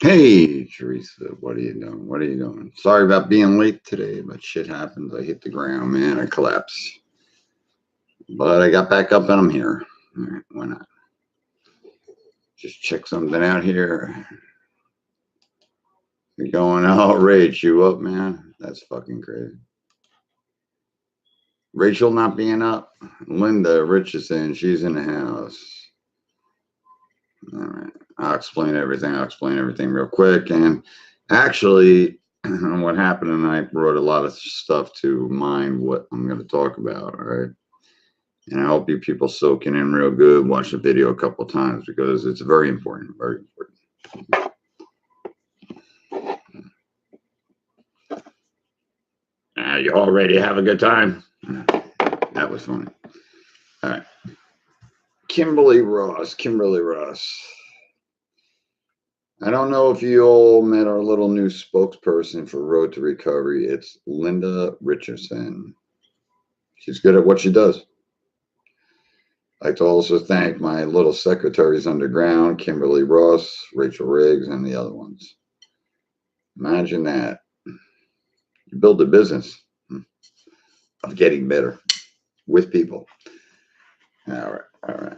Hey, Teresa, what are you doing? What are you doing? Sorry about being late today, but shit happens. I hit the ground, man. I collapsed. But I got back up and I'm here. All right, why not? Just check something out here. You're going, oh, Rach, you up, man? That's fucking crazy. Rachel not being up. Linda Richardson, she's in the house. All right. I'll explain everything real quick. And actually, what happened tonight brought a lot of stuff to mind what I'm going to talk about. All right. And I hope you people soaking in real good. Watch the video a couple times because it's very important. Very important. You all ready to have a good time? That was funny. All right. Kimberly Ross. Kimberly Ross. I don't know if you all met our little new spokesperson for Road to Recovery. It's Linda Richardson. She's good at what she does. I'd like to also thank my little secretaries underground, Kimberly Ross, Rachel Riggs, and the other ones. Imagine that. You build a business of getting better with people. All right, all right.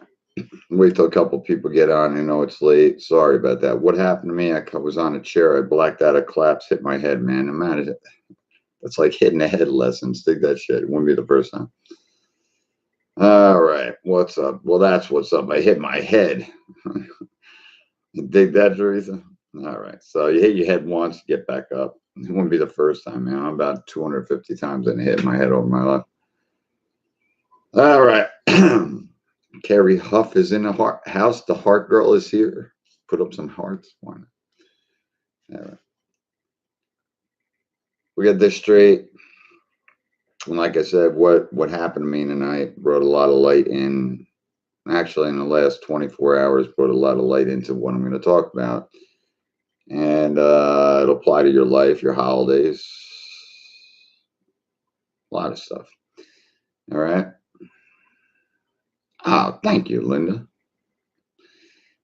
Wait till a couple people get on. You know it's late. Sorry about that. What happened to me? I was on a chair. I blacked out. A collapse, hit my head, man. Imagine that's like hitting a head lessons. Dig that shit. It wouldn't be the first time. All right, what's up? Well, that's what's up. I hit my head. Dig that, Teresa? All right, so you hit your head once, get back up. It wouldn't be the first time, man. I'm about 250 times and hit my head over my life. All right. Carrie Huff is in the house. The heart girl is here. Put up some hearts. Why not? All right. We got this straight. And like I said, what happened to me tonight brought a lot of light in. Actually, in the last 24 hours, brought a lot of light into what I'm going to talk about. And it'll apply to your life, your holidays, a lot of stuff. All right. Oh, thank you, Linda.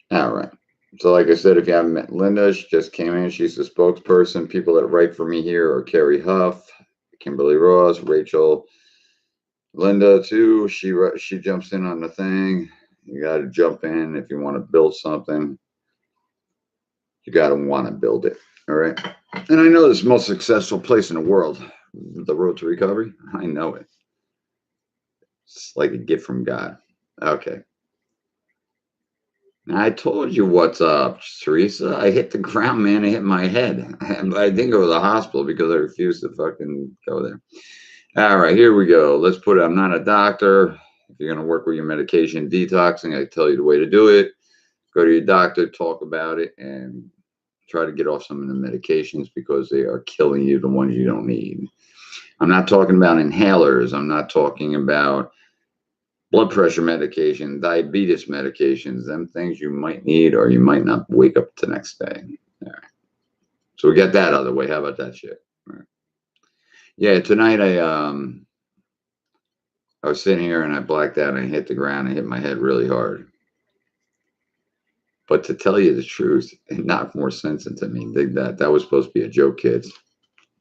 All right. So, like I said, if you haven't met Linda, she just came in. She's the spokesperson. People that write for me here are Carrie Huff, Kimberly Ross, Rachel, Linda too. She jumps in on the thing. You got to jump in if you want to build something. You got to want to build it. All right. And I know this is the most successful place in the world, the Road to Recovery. I know it. It's like a gift from God. Okay. I told you what's up, Teresa. I hit the ground, man. I hit my head. I didn't go to the hospital because I refused to fucking go there. All right, here we go. Let's put it. I'm not a doctor. If you're going to work with your medication detoxing, I tell you the way to do it. Go to your doctor, talk about it, and try to get off some of the medications because they are killing you, the ones you don't need. I'm not talking about inhalers. I'm not talking about blood pressure medication, diabetes medications, them things you might need or you might not wake up the next day. All right. So we got that out of the way. How about that shit? All right. Yeah, tonight I was sitting here and I blacked out and I hit the ground and hit my head really hard. But to tell you the truth, it knocked more sense into me. Dig that. That was supposed to be a joke, kids.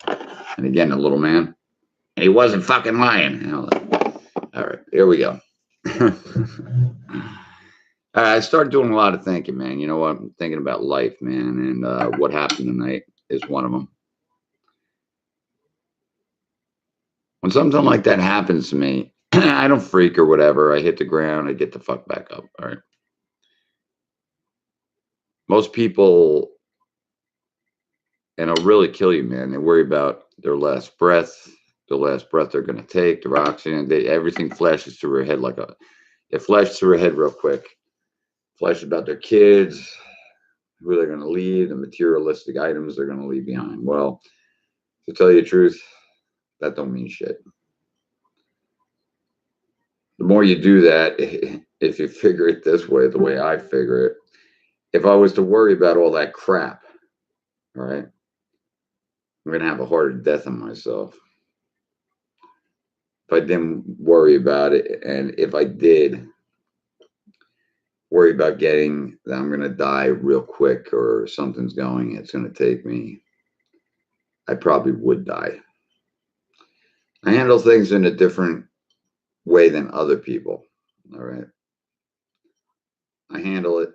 And again, the little man, and he wasn't fucking lying. All right, here we go. I started doing a lot of thinking, man. You know what? I'm thinking about life, man, and what happened tonight is one of them. When something like that happens to me, I don't freak or whatever. I hit the ground. I get the fuck back up. All right. Most people, and it'll really kill you, man. They worry about their last breath, the last breath they're going to take, their oxygen. Everything flashes through their head it flashes through their head real quick. Flashes about their kids, who they're going to leave, the materialistic items they're going to leave behind. Well, to tell you the truth, that don't mean shit. The more you do that, if you figure it this way, the way I figure it, if I was to worry about all that crap, all right, I'm going to have a harder death on myself. If I didn't worry about it, and if I did, worry about getting that I'm going to die real quick or something's going, it's going to take me, I probably would die. I handle things in a different way than other people. All right. I handle it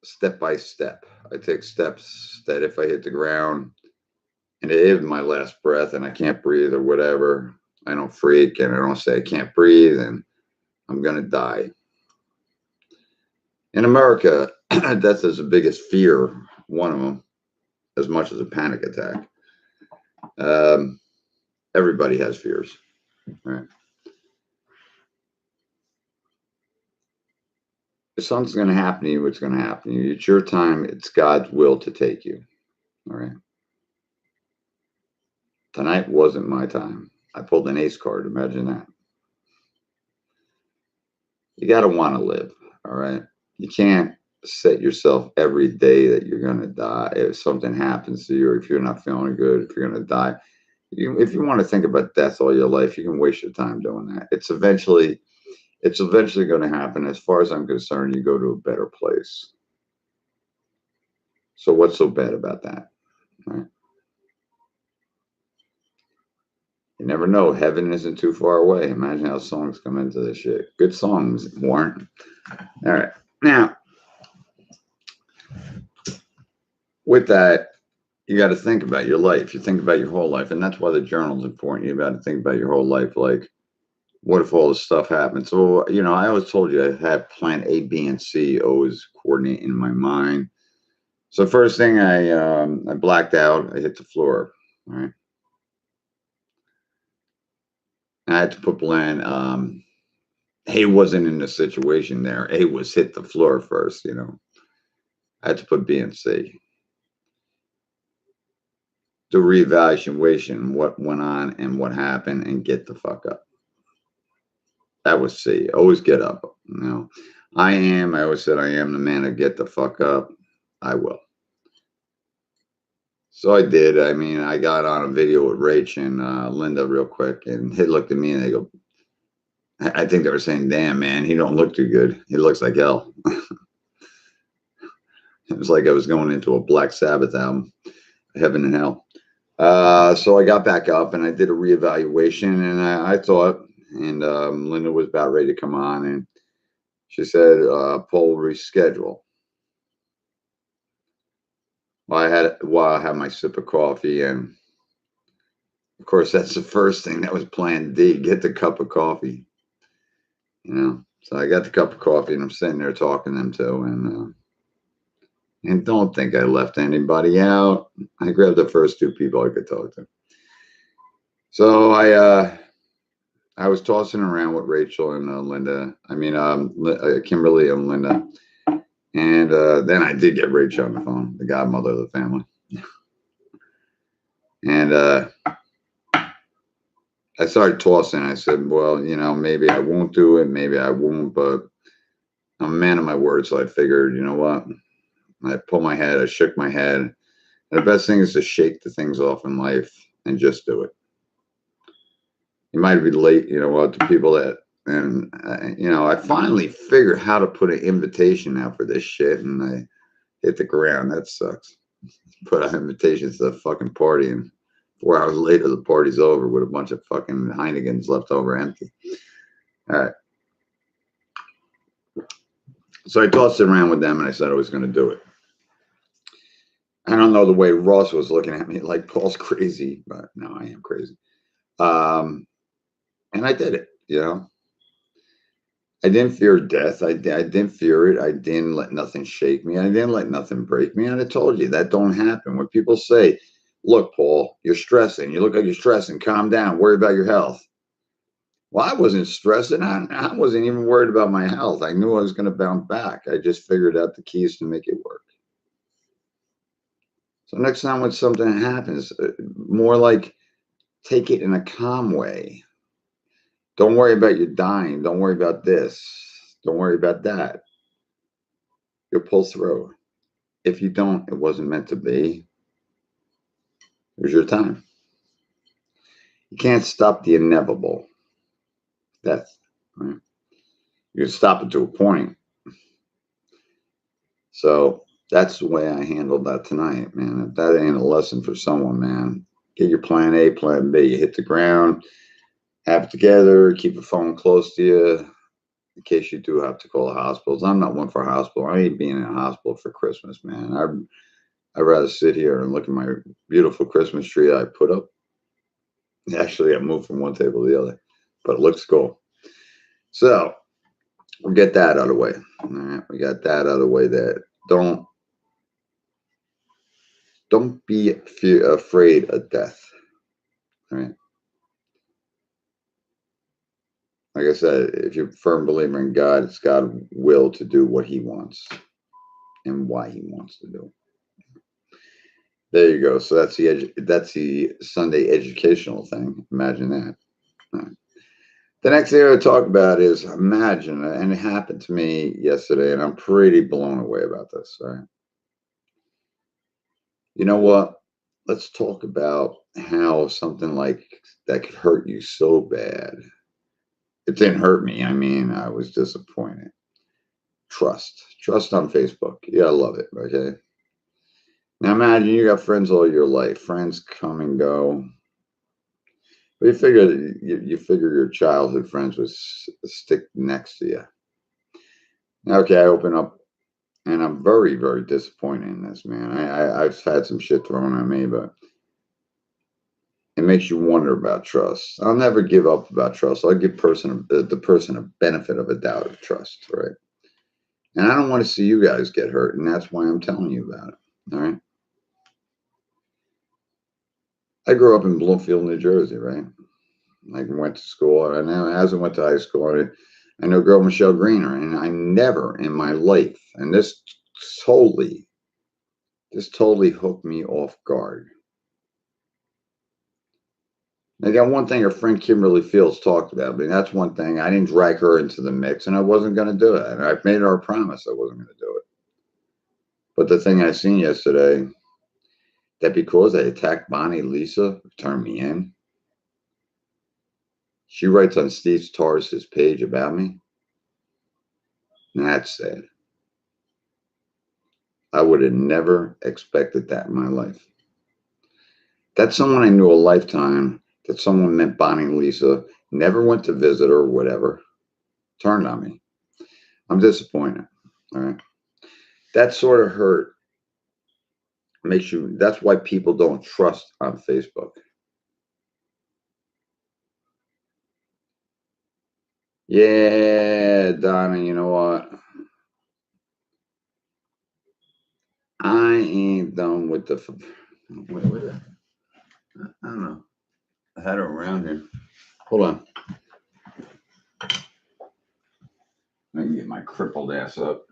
step by step. I take steps that if I hit the ground and it is my last breath and I can't breathe or whatever, I don't freak and I don't say I can't breathe and I'm going to die. In America, death is the biggest fear, one of them, as much as a panic attack. Um, everybody has fears, right? If something's going to happen to you, it's going to happen to you. It's your time. It's God's will to take you. All right. Tonight wasn't my time. I pulled an ace card. Imagine that. You got to want to live. All right. You can't set yourself every day that you're going to die. If something happens to you, or if you're not feeling good, if you're going to die, if you want to think about death all your life, you can waste your time doing that. It's eventually going to happen. As far as I'm concerned, you go to a better place. So what's so bad about that? Right? You never know. Heaven isn't too far away. Imagine how songs come into this shit. Good songs, Warren. All right. Now, with that, you got to think about your life. You think about your whole life. And that's why the journal is important. You got to think about your whole life. Like, what if all this stuff happened? So, I always told you I had plan A, B, and C always coordinate in my mind. So first thing I blacked out. I hit the floor. All right. I had to put plan. A wasn't in the situation there. A was hit the floor first. I had to put B and C. Do reevaluation, what went on and what happened, and get the fuck up. That was C. Always get up. I always said I am the man to get the fuck up. I will. So I did. I mean, I got on a video with Rach and Linda real quick, and they looked at me and they go, I think they were saying, damn, man, he don't look too good. He looks like hell. It was like I was going into a Black Sabbath album, Heaven and Hell. So I got back up and I did a reevaluation, and I thought, and Linda was about ready to come on, and she said, Paul, reschedule. Well, I had my sip of coffee, and of course, that's the first thing. That was plan D, get the cup of coffee. So I got the cup of coffee, and I'm sitting there talking to them too, and don't think I left anybody out. I grabbed the first two people I could talk to. So I was tossing around with Rachel and Linda. I mean, Kimberly and Linda. And then I did get Rachel on the phone, the godmother of the family. And I started tossing. I said, well, maybe I won't do it. Maybe I won't. But I'm a man of my word. So I figured, you know what? I pulled my head. I shook my head. And the best thing is to shake the things off in life and just do it. You might be late, to people that, and I finally figured how to put an invitation out for this shit, and I hit the ground. That sucks. Put out invitations to the fucking party, and 4 hours later, the party's over with a bunch of fucking Heinekens left over empty. All right. So I tossed it around with them, and I said I was going to do it. I don't know the way Ross was looking at me like Paul's crazy, but no, I am crazy. And I did it, I didn't fear death. I didn't fear it. I didn't let nothing shake me. I didn't let nothing break me. And I told you that don't happen. When people say, look, Paul, you're stressing. You look like you're stressing. Calm down. Worry about your health. Well, I wasn't stressing. I wasn't even worried about my health. I knew I was going to bounce back. I just figured out the keys to make it work. So next time when something happens, more like take it in a calm way. Don't worry about you dying. Don't worry about this. Don't worry about that. You'll pull through. If you don't, it wasn't meant to be. Here's your time. You can't stop the inevitable, death. Right? You can stop it to a point. So that's the way I handled that tonight, man. If that ain't a lesson for someone, man, get your plan A, plan B. You hit the ground, have it together, keep the phone close to you in case you do have to call the hospitals. I'm not one for hospital. I ain't being in a hospital for Christmas, man. I'd rather sit here and look at my beautiful Christmas tree I put up. Actually, I moved from one table to the other, but it looks cool. So we'll get that out of the way. All right, we got that out of the way. That don't be afraid of death. All right. Like I said, if you're a firm believer in God, it's God's will to do what He wants and why He wants to do it. There you go. So that's the Sunday educational thing. Imagine that. All right. The next thing I talk about is imagine, and it happened to me yesterday, and I'm pretty blown away about this. All right. You know what? Let's talk about how something like that could hurt you so bad. It didn't hurt me. I mean, I was disappointed. Trust on Facebook. You gotta love it. Okay. Now imagine you got friends all your life. Friends come and go. But you figure your childhood friends would stick next to you. Okay, I open up, and I'm very, very disappointed in this, man. I've had some shit thrown at me, but it makes you wonder about trust. I'll never give up about trust. I'll give the person a benefit of a doubt of trust, right? And I don't want to see you guys get hurt, and that's why I'm telling you about it. All right. I grew up in Bloomfield, New Jersey, right? I went to school, and as I went to high school, I know girl Michelle Greener, and I never in my life, and totally, this totally hooked me off guard. I got one thing her friend Kimberly Fields talked about, but that's one thing. I didn't drag her into the mix, and I wasn't going to do it. And I made her a promise I wasn't going to do it. But the thing I seen yesterday, that because I attacked Bonnie Lisa, turned me in. She writes on Steve Torres's page about me. And that's sad. I would have never expected that in my life. That's someone I knew a lifetime, that someone met Bonnie Lisa, never went to visit her or whatever, turned on me. I'm disappointed. All right. That sort of hurt makes you, that's why people don't trust on Facebook. Yeah, Donna, you know what? I ain't done with the. Wait, I don't know. I had it around here. Hold on. I can get my crippled ass up.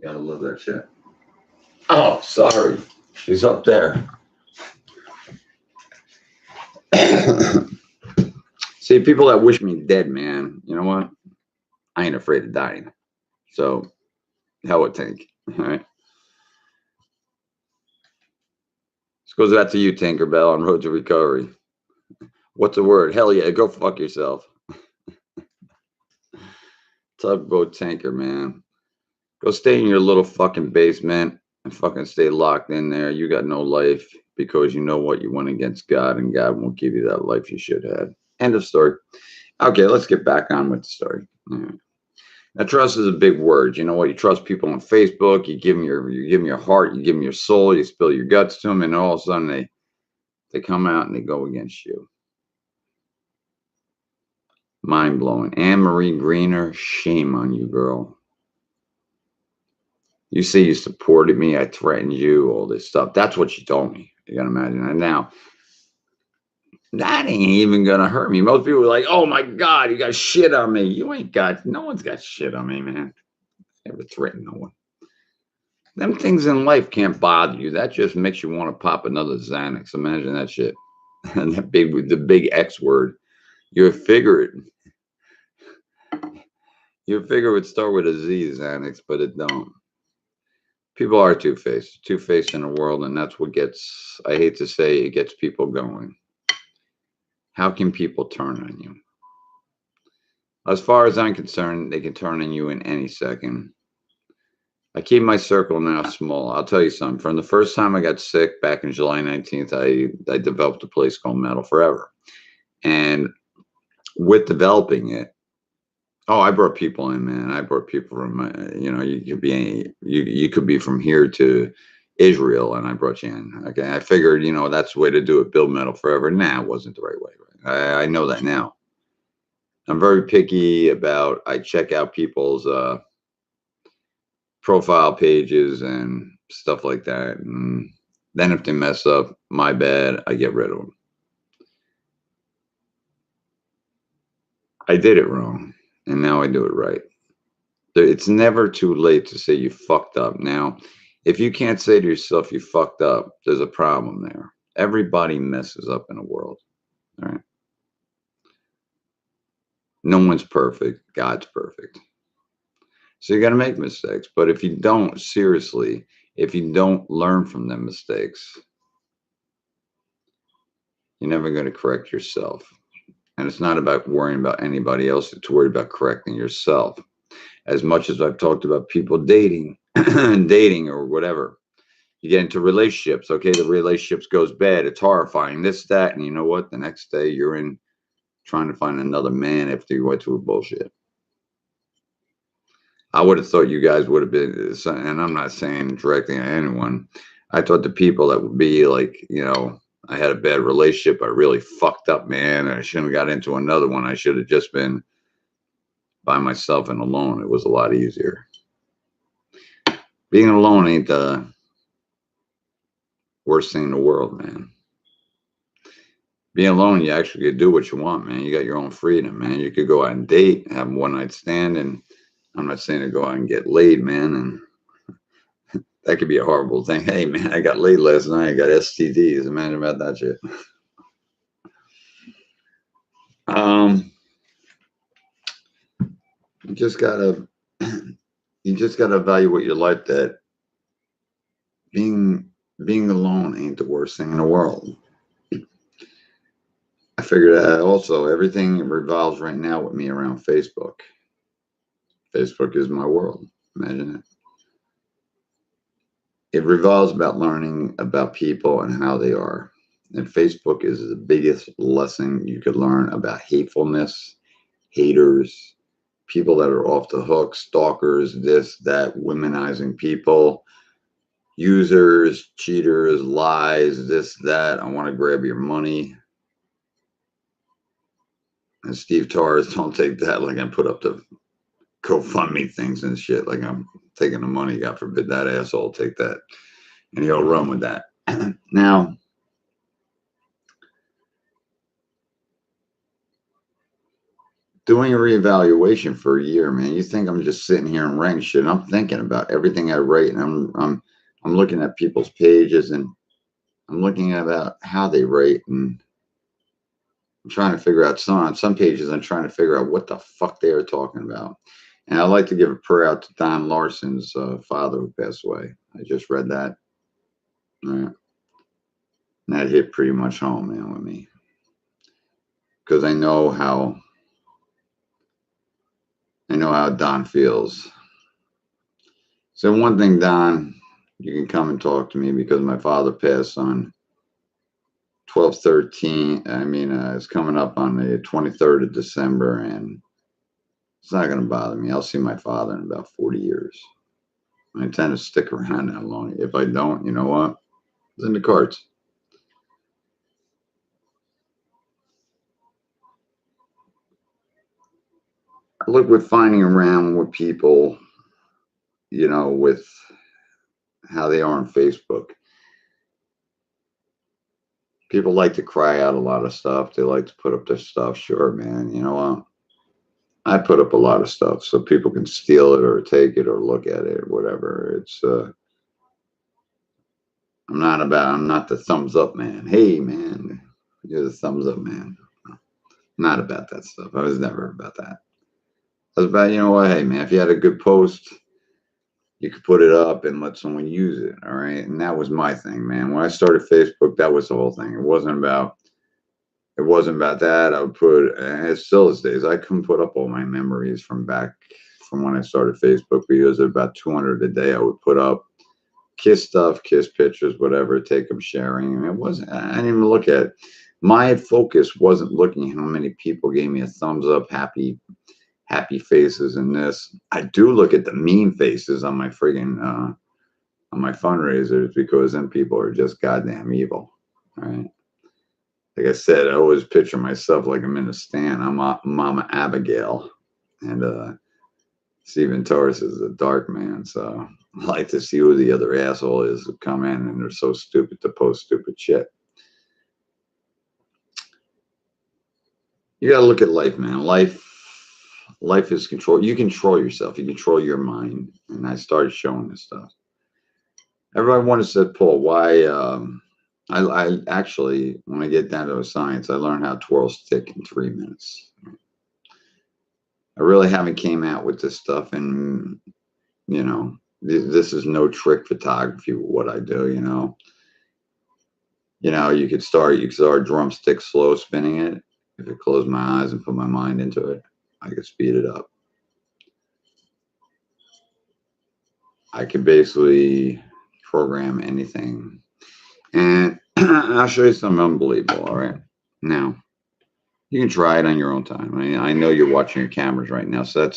Gotta love that shit. Oh, sorry. She's up there. See, people that wish me dead, man, you know what? I ain't afraid of dying. So, hell with Tank. All right. This goes out to you, Tinkerbell, on Road to Recovery. What's the word? Hell yeah, go fuck yourself. Tugboat tanker, man. Go stay in your little fucking basement and fucking stay locked in there. You got no life because you know what, you went against God, and God won't give you that life you should have. End of story. Okay, let's get back on with the story. All right. Now, trust is a big word. You know what? You trust people on Facebook. You give them your heart. You give them your soul. You spill your guts to them, and all of a sudden they come out and they go against you. Mind blowing. Anne Marie Greener, shame on you, girl. You say you supported me. I threatened you. All this stuff. That's what she told me. You gotta imagine that. Now, that ain't even gonna hurt me. Most people are like, "Oh my God, you got shit on me." You ain't got. No one's got shit on me, man. Never threatened no one. Them things in life can't bother you. That just makes you want to pop another Xanax. Imagine that shit. And the big X word. You figure it. You figure it would start with a Z, Xanax, but it don't. People are two-faced in the world, and that's what gets, I hate to say, it gets people going. How can people turn on you? As far as I'm concerned, they can turn on you in any second. I keep my circle now small. I'll tell you something. From the first time I got sick back in July 19th, I developed a place called Metal Forever. And with developing it, oh, I brought people in, man. I brought people from, you could be from here to Israel, and I brought you in. Okay, I figured, that's the way to do it. Build Metal Forever. Nah, it wasn't the right way. Right? I know that now. I'm very picky about. I check out people's profile pages and stuff like that, and then if they mess up, my bad. I get rid of them. I did it wrong, and now I do it right. It's never too late to say you fucked up. Now, if you can't say to yourself you fucked up, there's a problem there. Everybody messes up in the world. All right. No one's perfect. God's perfect. So you got to make mistakes. But if you don't, seriously, if you don't learn from them mistakes, you're never going to correct yourself. And it's not about worrying about anybody else. It's worried about correcting yourself. As much as I've talked about people dating, dating or whatever, you get into relationships. Okay, the relationships goes bad. It's horrifying. This, that, and you know what? The next day you're in trying to find another man after you went through bullshit. I would have thought you guys would have been, and I'm not saying directly at anyone. I thought the people that would be like, I had a bad relationship. I really fucked up, man. And I shouldn't have got into another one. I should have just been by myself and alone. It was a lot easier. Being alone ain't the worst thing in the world, man. Being alone, you actually could do what you want, man. You got your own freedom, man. You could go out and date, have a one night stand, and I'm not saying to go out and get laid, man. And that could be a horrible thing. Hey, man, I got laid last night. I got STDs. Imagine about that shit. You just gotta, you just gotta evaluate your life. That being alone ain't the worst thing in the world. I figured out also everything revolves right now with me around Facebook. Facebook is my world. Imagine it. It revolves about learning about people and how they are. And Facebook is the biggest lesson you could learn about hatefulness, haters, people that are off the hook, stalkers, this, that, womenizing people, users, cheaters, lies, this, that. I want to grab your money. And Steve Torres, don't take that like I put up the GoFundMe things and shit. Like I'm taking the money. God forbid that asshole take that. And he'll run with that. Now, doing a reevaluation for a year, man. You think I'm just sitting here and writing shit? I'm thinking about everything I write, and I'm looking at people's pages, and I'm looking at about how they write, and I'm trying to figure out on some pages. I'm trying to figure out what the fuck they are talking about. And I'd like to give a prayer out to Don Larson's father who passed away. I just read that. And that hit pretty much home, man, with me, because I know how Don feels. So one thing, Don, you can come and talk to me because my father passed on 12/13. I mean, it's coming up on the 23rd of December, and it's not going to bother me. I'll see my father in about 40 years. I intend to stick around that long. If I don't, you know what? It's in the cards. I look with finding around with people, with how they are on Facebook. People like to cry out a lot of stuff. They like to put up their stuff. Sure, man. You know what? I put up a lot of stuff so people can steal it or take it or look at it or whatever. It's I'm not the thumbs up man. Hey man, you're the thumbs up man. Not about that stuff. I was never about that. I was about, you know what, hey man, if you had a good post, you could put it up and let someone use it. All right. And that was my thing, man. When I started Facebook, that was the whole thing. It wasn't about that. I would put, and it still is days, I couldn't put up all my memories from back from when I started Facebook videos. At about 200 a day, I would put up Kiss stuff, Kiss pictures, whatever, take them sharing. And it wasn't, I didn't even look at it. My focus wasn't looking at how many people gave me a thumbs up, happy faces and this. I do look at the mean faces on my friggin' on my fundraisers, because then people are just goddamn evil. Right? Like I said, I always picture myself like I'm in a stand. I'm Mama Abigail, and Stephen Torres is a dark man. So I like to see who the other asshole is who come in and they're so stupid to post stupid shit. You gotta look at life, man. Life is control. You control yourself. You control your mind. And I started showing this stuff. Everybody wanted to say, Paul, why? I actually, when I get down to a science, I learned how to twirl stick in 3 minutes. I really haven't came out with this stuff, and this is no trick photography. What I do, you could start drumstick slow spinning it. If I close my eyes and put my mind into it, I could speed it up. I could basically program anything. And I'll show you something unbelievable, all right? Now, you can try it on your own time. I mean, I know you're watching your cameras right now, so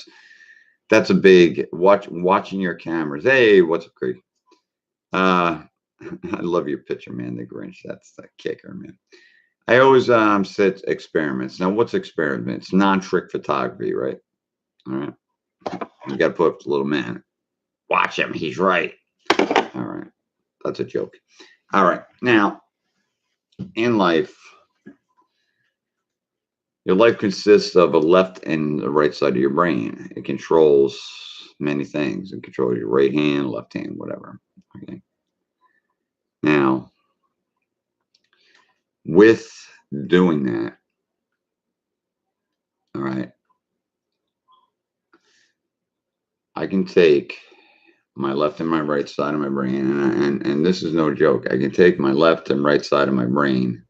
that's a big watching your cameras. Hey, what's up, Craig? I love your picture, man. The Grinch. That's the kicker, man. I always set experiments. Now, what's experiments? Non-trick photography, right? All right. You got to put up the little man. Watch him. He's right. All right. That's a joke. All right. Now, in life, your life consists of a left and the right side of your brain. It controls many things. It controls your right hand, left hand, whatever. Okay. Now, with doing that, all right, I can take my left and my right side of my brain, and this is no joke. I can take my left and right side of my brain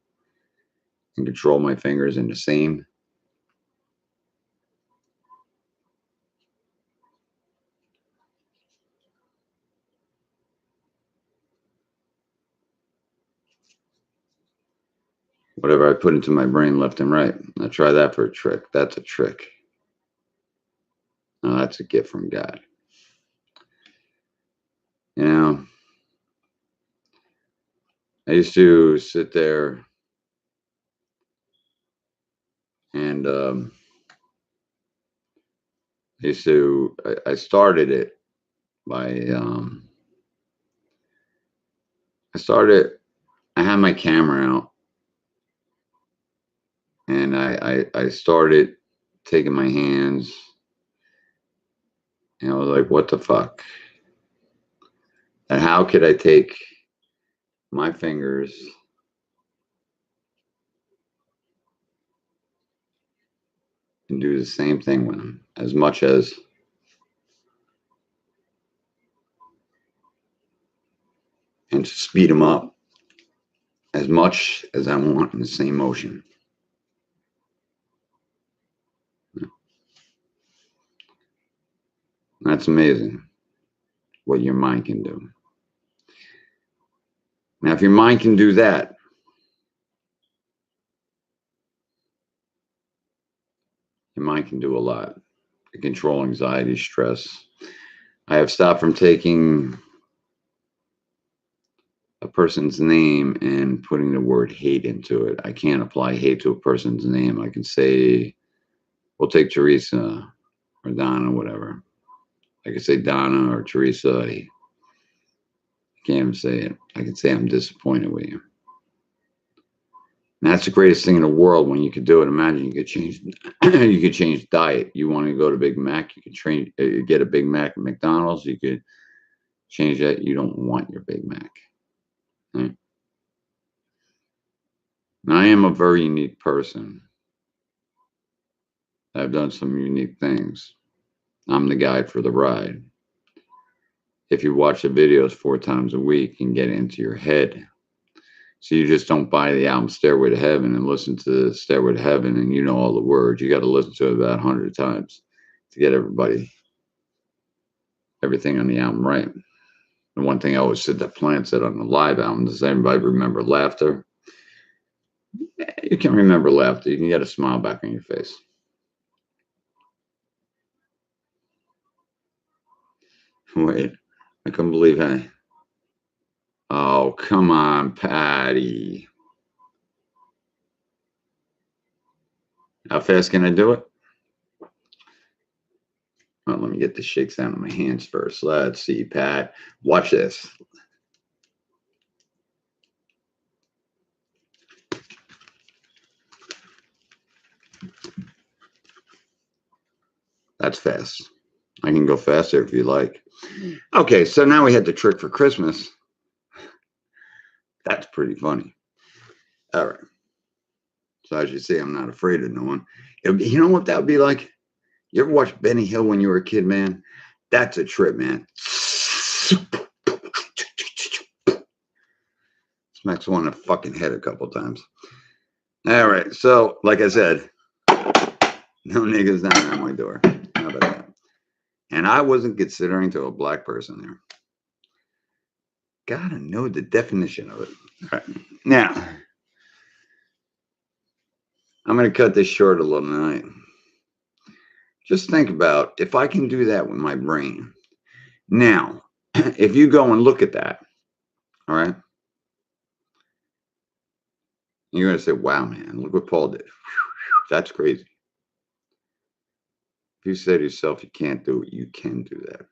and control my fingers in the same. Whatever I put into my brain, left and right. Now try that for a trick. That's a trick. Now that's a gift from God. I used to sit there and I started it by I had my camera out, and I started taking my hands, and I was like, what the fuck? And how could I take my fingers and do the same thing with them, as much as and to speed them up as much as I want in the same motion. That's amazing what your mind can do. Now, if your mind can do that, your mind can do a lot to control anxiety, stress. I have stopped from taking a person's name and putting the word hate into it. I can't apply hate to a person's name. I can say, we'll take Teresa or Donna, whatever. I could say Donna or Teresa. I can't even say it. I can say I'm disappointed with you. And that's the greatest thing in the world when you could do it. Imagine you could change you could change diet. You want to go to Big Mac, you could get a Big Mac at McDonald's. You could change that. You don't want your Big Mac. Right? Now, I am a very unique person. I've done some unique things. I'm the guide for the ride. If you watch the videos 4 times a week and get into your head, so you just don't buy the album Stairway to Heaven and listen to Stairway to Heaven and you know all the words. You got to listen to it about 100 times to get everybody everything on the album right. The one thing I always said that Plant said on the live album, does anybody remember laughter? You can remember laughter. You can get a smile back on your face. Wait, I couldn't believe it. Oh, come on, Patty. How fast can I do it? Well, let me get the shakes out of my hands first. Let's see, Pat. Watch this. That's fast. I can go faster if you like. Okay, so now we had the trick for Christmas. That's pretty funny. All right. So as you see, I'm not afraid of no one. You know what that would be like? You ever watch Benny Hill when you were a kid, man? That's a trip, man. Smacks one in the fucking head a couple times. All right. So, like I said, no niggas knocking on my door. How about that? And I wasn't considering to a black person there. Gotta know the definition of it. All right. Now, I'm going to cut this short a little tonight. Just think about if I can do that with my brain. Now, if you go and look at that, all right, you're going to say, wow, man, look what Paul did. That's crazy. If you say to yourself, you can't do it, you can do that.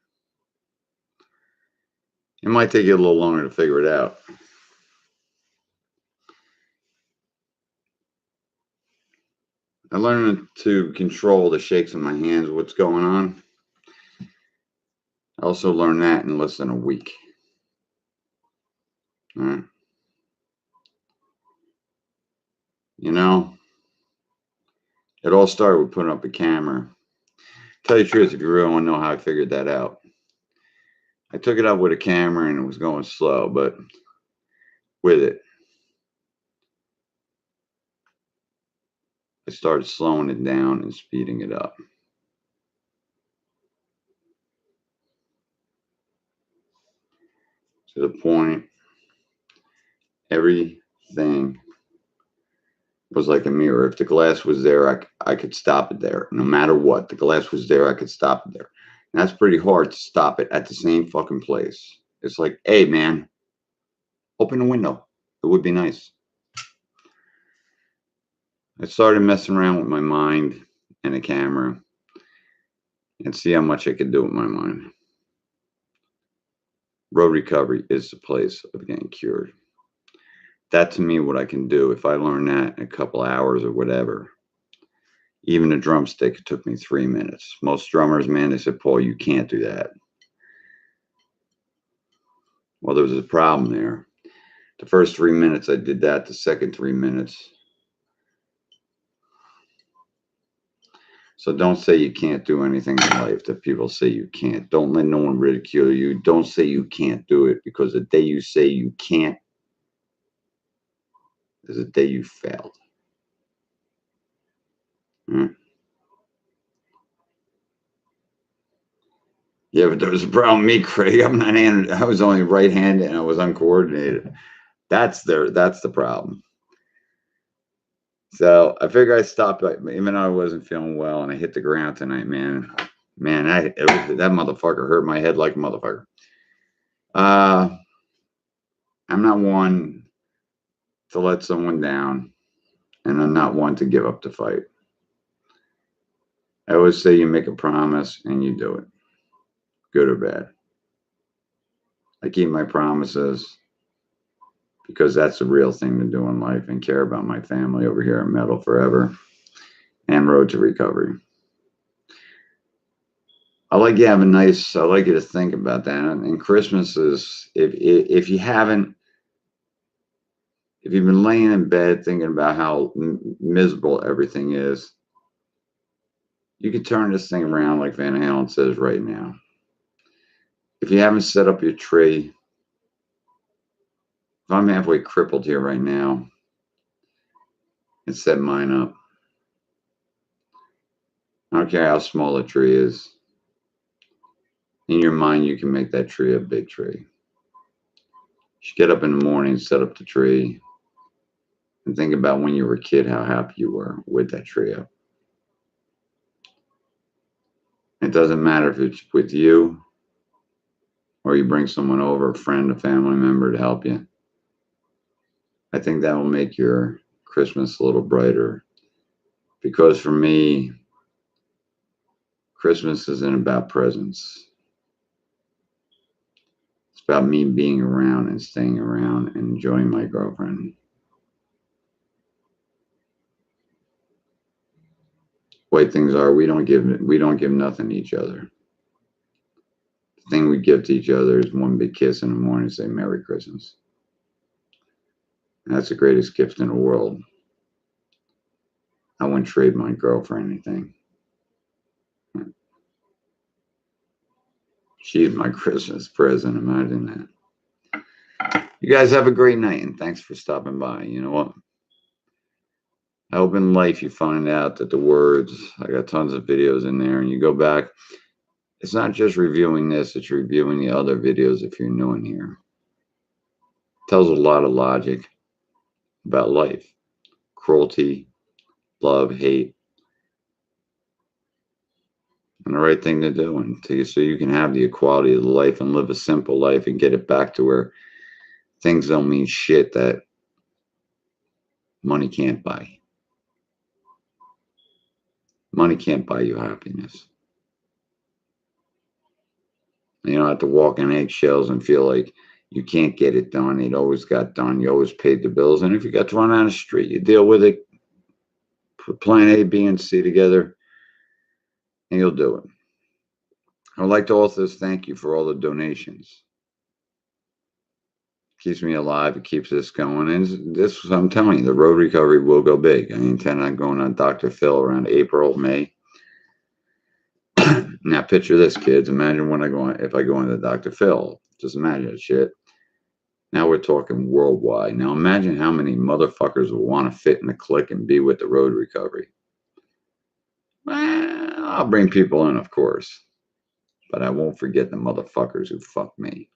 It might take you a little longer to figure it out. I learned to control the shakes in my hands, what's going on. I also learned that in less than a week. All right. You know, it all started with putting up a camera. Tell you the truth, if you really want to know how I figured that out, I took it up with a camera and it was going slow, but with it, I started slowing it down and speeding it up. To the point, everything was like a mirror. If the glass was there, I could stop it there. No matter what, the glass was there, I could stop it there. And that's pretty hard to stop it at the same fucking place. It's like, hey, man, open the window. It would be nice. I started messing around with my mind and a camera and see how much I could do with my mind. Road recovery is the place of getting cured. That to me, what I can do, if I learn that in a couple hours or whatever, even a drumstick, it took me 3 minutes. Most drummers, man, they said, Paul, you can't do that. Well, there was a problem there. The first 3 minutes, I did that. The second 3 minutes. So don't say you can't do anything in life that people say you can't. Don't let no one ridicule you. Don't say you can't do it, because the day you say you can't is the day you failed. Hmm? Yeah, but there was a problem with me, Craig. I was only right-handed and I was uncoordinated. That's the problem. So I figured I'd stop, even though I wasn't feeling well, and I hit the ground tonight, man. Man, that motherfucker hurt my head like a motherfucker. I'm not one to let someone down, and I'm not one to give up the fight. I always say you make a promise and you do it, good or bad. I keep my promises because that's the real thing to do in life, and care about my family over here at Metal Forever and Road to Recovery. I like you I like you to think about that. And Christmas is, if you haven't, if you've been laying in bed thinking about how miserable everything is, you can turn this thing around like Van Halen says right now. If you haven't set up your tree, if I'm halfway crippled here right now, and set mine up, I don't care how small the tree is. In your mind, you can make that tree a big tree. You should get up in the morning, set up the tree, and think about when you were a kid, how happy you were with that tree up. It doesn't matter if it's with you or you bring someone over, a friend, a family member to help you. I think that will make your Christmas a little brighter. Because for me, Christmas isn't about presents. It's about me being around and staying around and enjoying my girlfriend. Way things are, we don't give nothing to each other. The thing we give to each other is one big kiss in the morning and say Merry Christmas. And that's the greatest gift in the world. I wouldn't trade my girl for anything. She's my Christmas present. Imagine that. You guys have a great night and thanks for stopping by. You know what? I hope in life you find out that the words, I got tons of videos in there, and you go back. It's not just reviewing this, it's reviewing the other videos if you're new in here. It tells a lot of logic about life, cruelty, love, hate, and the right thing to do, and so you can have the equality of life and live a simple life and get it back to where things don't mean shit that money can't buy. Money can't buy you happiness. You don't have to walk on eggshells and feel like you can't get it done. It always got done. You always paid the bills. And if you got to run down the street, you deal with it. Put plan A, B, and C together, and you'll do it. I'd like to also thank you for all the donations. Keeps me alive. It keeps this going. And this, I'm telling you, the road recovery will go big. I intend on going on Dr. Phil around April, May. Now picture this, kids. Imagine when if I go into Dr. Phil. Just imagine that shit. Now we're talking worldwide. Now imagine how many motherfuckers will want to fit in the clique and be with the road recovery. Well, I'll bring people in, of course, but I won't forget the motherfuckers who fuck me.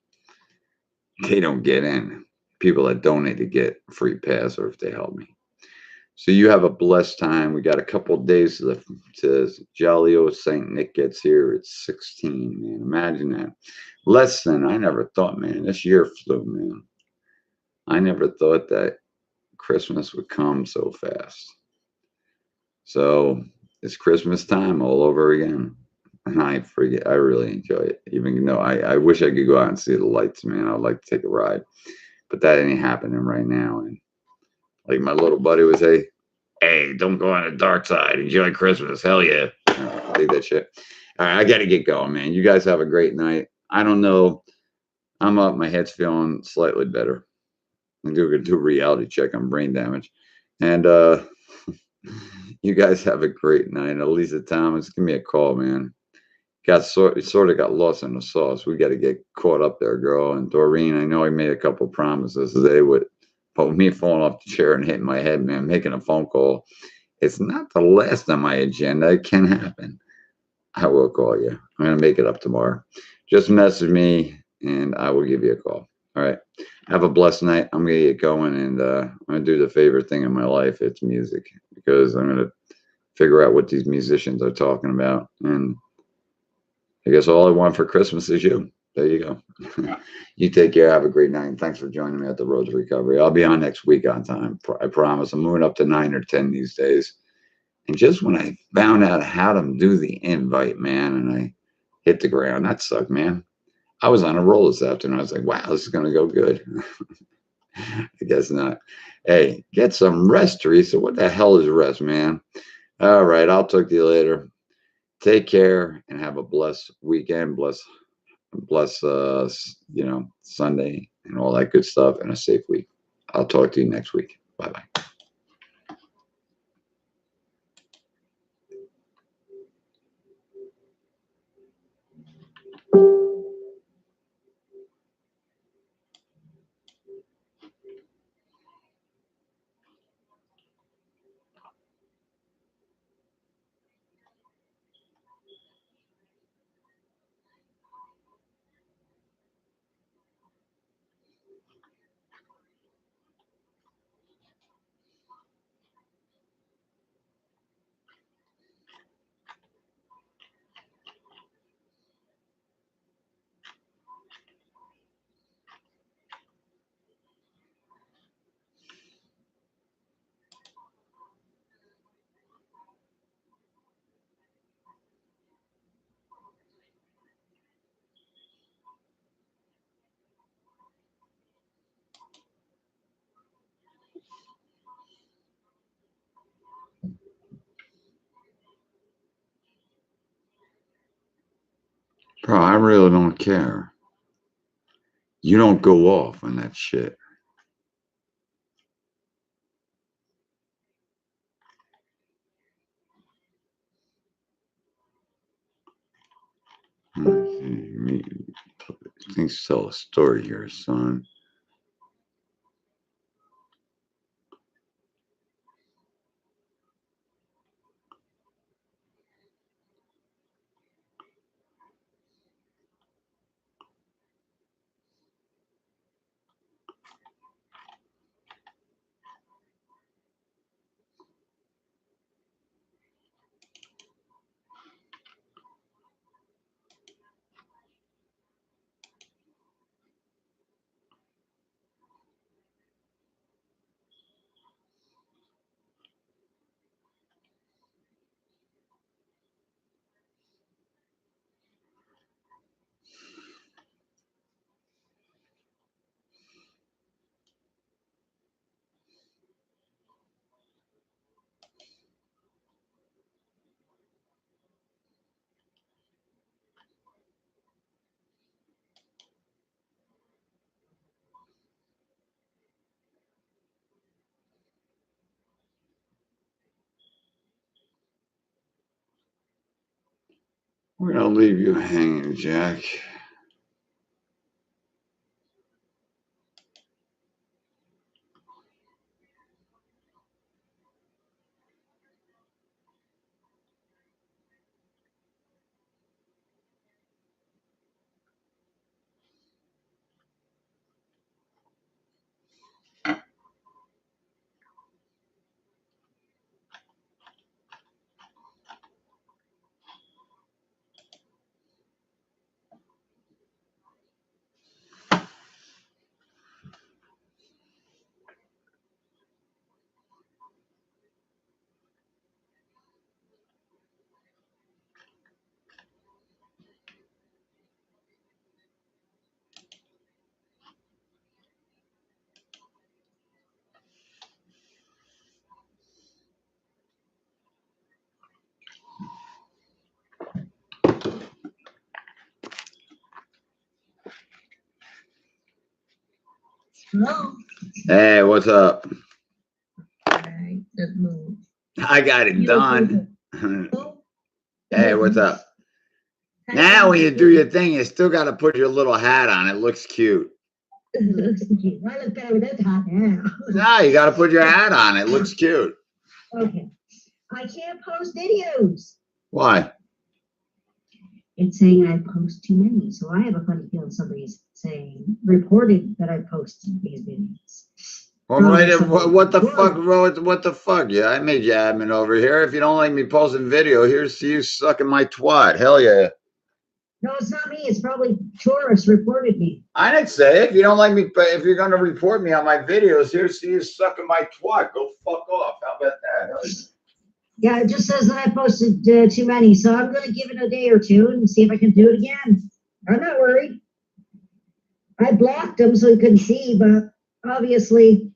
They don't get in. People that donate to get a free pass or if they help me. So you have a blessed time. We got a couple of days to jolly old Saint Nick gets here. It's 16, man. Imagine that. Less than, I never thought, man. This year flew, man. I never thought that Christmas would come so fast. So it's Christmas time all over again. And I really enjoy it. Even though I wish I could go out and see the lights, man. I'd like to take a ride. But that ain't happening right now. And like my little buddy would say, hey, don't go on the dark side. Enjoy Christmas. Hell yeah. Take that shit. All right, I got to get going, man. You guys have a great night. I don't know. I'm up. My head's feeling slightly better. I'm going to do a reality check on brain damage. And you guys have a great night. Elisa Thomas, give me a call, man. Sort of got lost in the sauce. We got to get caught up there, girl. And Doreen, I know I made a couple promises today but with me falling off the chair and hitting my head, man, making a phone call. It's not the last on my agenda. It can happen. I will call you. I'm gonna make it up tomorrow. Just message me and I will give you a call. All right. Have a blessed night. I'm gonna get going and I'm gonna do the favorite thing in my life. It's music because I'm gonna figure out what these musicians are talking about. And I guess all I want for Christmas is you. There you go. You take care. Have a great night. And thanks for joining me at the Road to Recovery. I'll be on next week on time. I promise. I'm moving up to 9 or 10 these days. And just when I found out how to do the invite, man, and I hit the ground, that sucked, man. I was on a roll this afternoon. I was like, wow, this is going to go good. I guess not. Hey, get some rest, Teresa. What the hell is rest, man? All right. I'll talk to you later. Take care and have a blessed weekend. Bless Sunday and all that good stuff and a safe week. I'll talk to you next week. Bye bye. Bro, I really don't care. You don't go off on that shit. Things tell a story here, son. We're gonna leave you hanging, Jack. Hello. Hey, what's up? I didn't move. I got it done. Oh, Hey, what's up? Now when you do your thing, you still got to put your little hat on. It looks cute. Looks cute. I look better with that hat now. No, you got to put your hat on. It looks cute. Okay. I can't post videos. Why? It's saying I post too many, so I have a funny feeling somebody's reported that I posted these videos. Well, right, what the fuck, what the fuck? Yeah, I made you admin over here. If you don't like me posting video, here's you sucking my twat. Hell yeah. No, it's not me. It's probably tourists reported me. I didn't say it. If you don't like me, if you're going to report me on my videos, here's you sucking my twat. Go fuck off. How about that? Yeah, it just says that I posted too many, so I'm going to give it a day or two and see if I can do it again. I'm not worried. I blocked him so he couldn't see, but obviously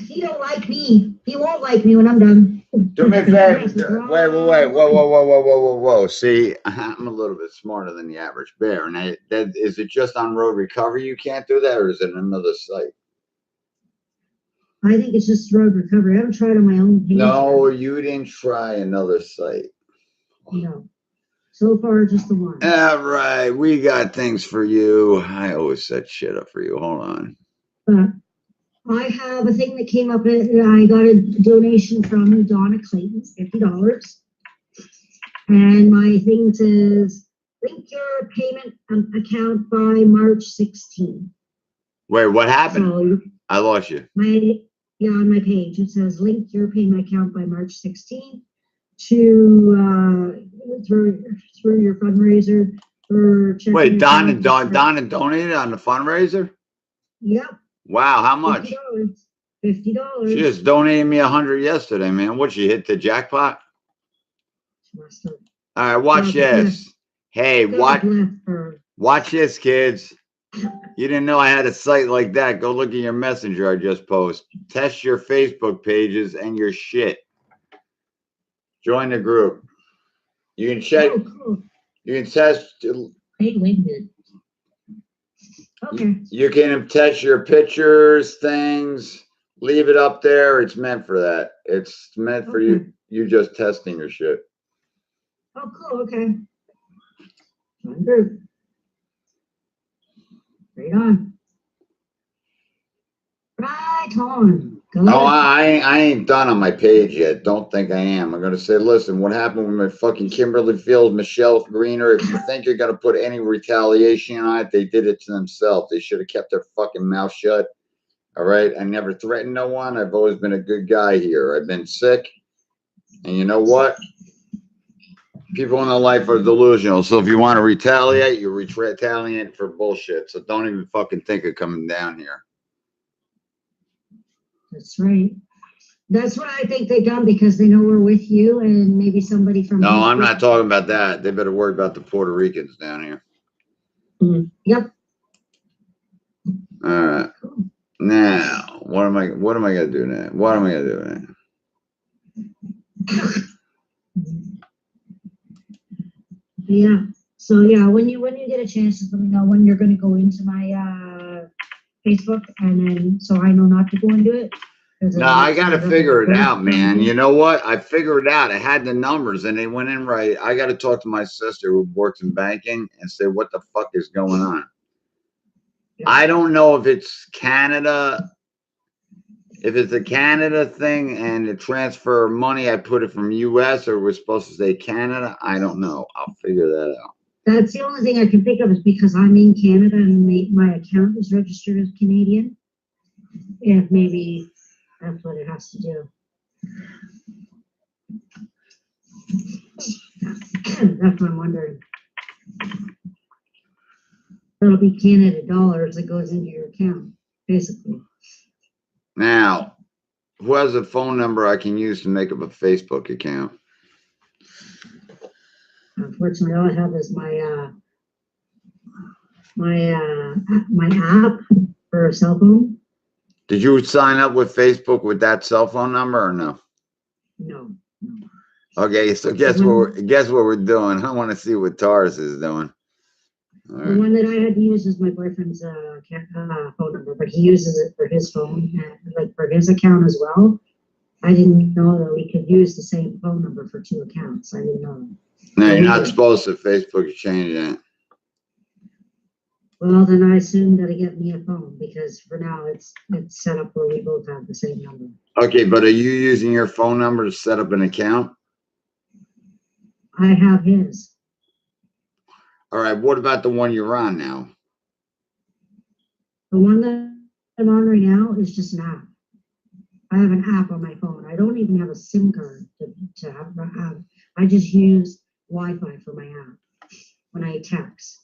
he don't like me. He won't like me when I'm done. Do me a favor. Wait. Whoa. See, I'm a little bit smarter than the average bear. And is it just on Road Recovery you can't do that, or is it another site? I think it's just Road Recovery. I haven't tried on my own page. No, you didn't try another site. No. So far, just the one. All right, we got things for you. I always set shit up for you. Hold on. I have a thing that came up. I got a donation from Donna Clayton, $50. And my thing says, link your payment account by March 16. Wait, what happened? So, I lost you. On my page, it says, link your payment account by March 16 to through your fundraiser for checking. Wait, Donna donated on the fundraiser? Yep. Wow, how much? $50. She just donated me 100 yesterday, man. What, she hit the jackpot? All right, watch this. Hey, watch this, kids. You didn't know I had a site like that. Go look at your messenger I just posted. Test your Facebook pages and your shit. Join the group. You can check. Oh, cool. You can test. Wait a minute. Okay. You can test your pictures, things. Leave it up there. It's meant for that. It's meant for you. You just testing your shit. Oh, cool. Okay. Good. Right on. Right on. Go Oh, ahead. I ain't done on my page yet. Don't think I am. I'm gonna say, listen, what happened with my fucking Kimberly Fields, Michelle Greener? If you think you're gonna put any retaliation on it, they did it to themselves. They should have kept their fucking mouth shut. All right. I never threatened no one. I've always been a good guy here. I've been sick. And you know what? People in their life are delusional. So if you want to retaliate, you retaliate for bullshit. So don't even fucking think of coming down here. That's right. That's what I think they've done because they know we're with you and maybe somebody from. No, I'm not talking about that. They better worry about the Puerto Ricans down here. Yep. All right. Now, what am I gonna do now? What am I gonna do now? Yeah. So yeah, when you get a chance, just let me know when you're gonna go into my Facebook, and then so I know not to go into it. No, I got to figure it out, man. You know what? I figured it out. I had the numbers and they went in right. I got to talk to my sister who works in banking and say, what the fuck is going on? Yeah. I don't know if it's Canada, if it's a Canada thing and the transfer money, I put it from US or we're supposed to say Canada. I don't know. I'll figure that out. That's the only thing I can think of is because I'm in Canada and my account is registered as Canadian. If maybe that's what it has to do. That's what I'm wondering. It'll be Canada dollars that goes into your account, basically. Now, who has a phone number I can use to make up a Facebook account? Unfortunately, all I have is my app for a cell phone. Did you sign up with Facebook with that cell phone number or no? No. Okay, so guess what we're doing. I want to see what Taurus is doing. Right. The one that I had to use is my boyfriend's phone number, but he uses it for his phone, like for his account as well. I didn't know that we could use the same phone number for two accounts. I didn't know. No, you're not supposed to. Facebook change that. Well, then I assume that I get me a phone because for now it's set up where we both have the same number. Okay, but are you using your phone number to set up an account? I have his. All right, what about the one you're on now? The one that I'm on right now is just an app. I have an app on my phone. I don't even have a SIM card to have. I just use Wi-Fi for my app when I text.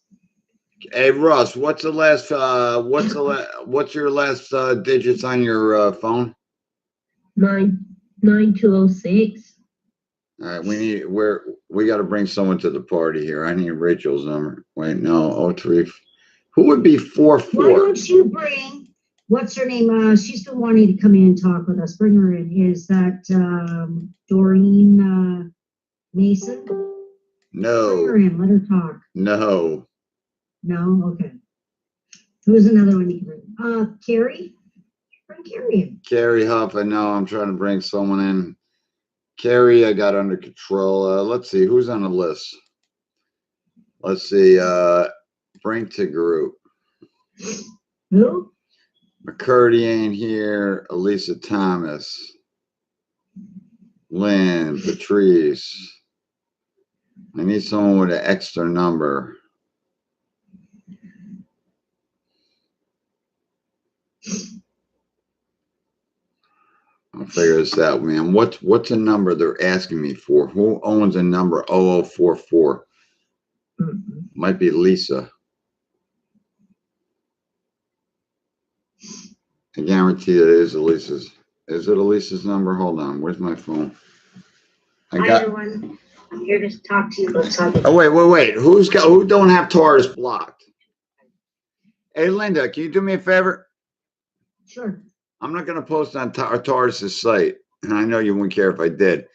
Hey Russ, what's your last digits on your phone? 9206. All right, we got to bring someone to the party here. I need Rachel's number. Wait, no, 03. Who would be 44? Why don't you bring? What's her name? She's been wanting to come in and talk with us. Bring her in. Is that Doreen Mason? No. Bring her in. Let her talk. No. No? Okay. Who's another one you can bring? Carrie? Bring Carrie in. Carrie Huff, I know. I'm trying to bring someone in. Carrie, I got under control. Let's see. Who's on the list? Let's see. Bring to group. Who? McCurdy ain't here. Elisa Thomas. Lynn. Patrice. I need someone with an extra number. I'll figure this out, man. What's a number they're asking me for? Who owns a number 0044? Might be Lisa. I guarantee it is Elisa's. Is it Elisa's number? Hold on. Where's my phone? Hi, everyone. I'm here to talk to you about something. Oh, wait. Who don't have Taurus blocked? Hey, Linda, can you do me a favor? Sure. I'm not going to post on Taurus's site, and I know you wouldn't care if I did.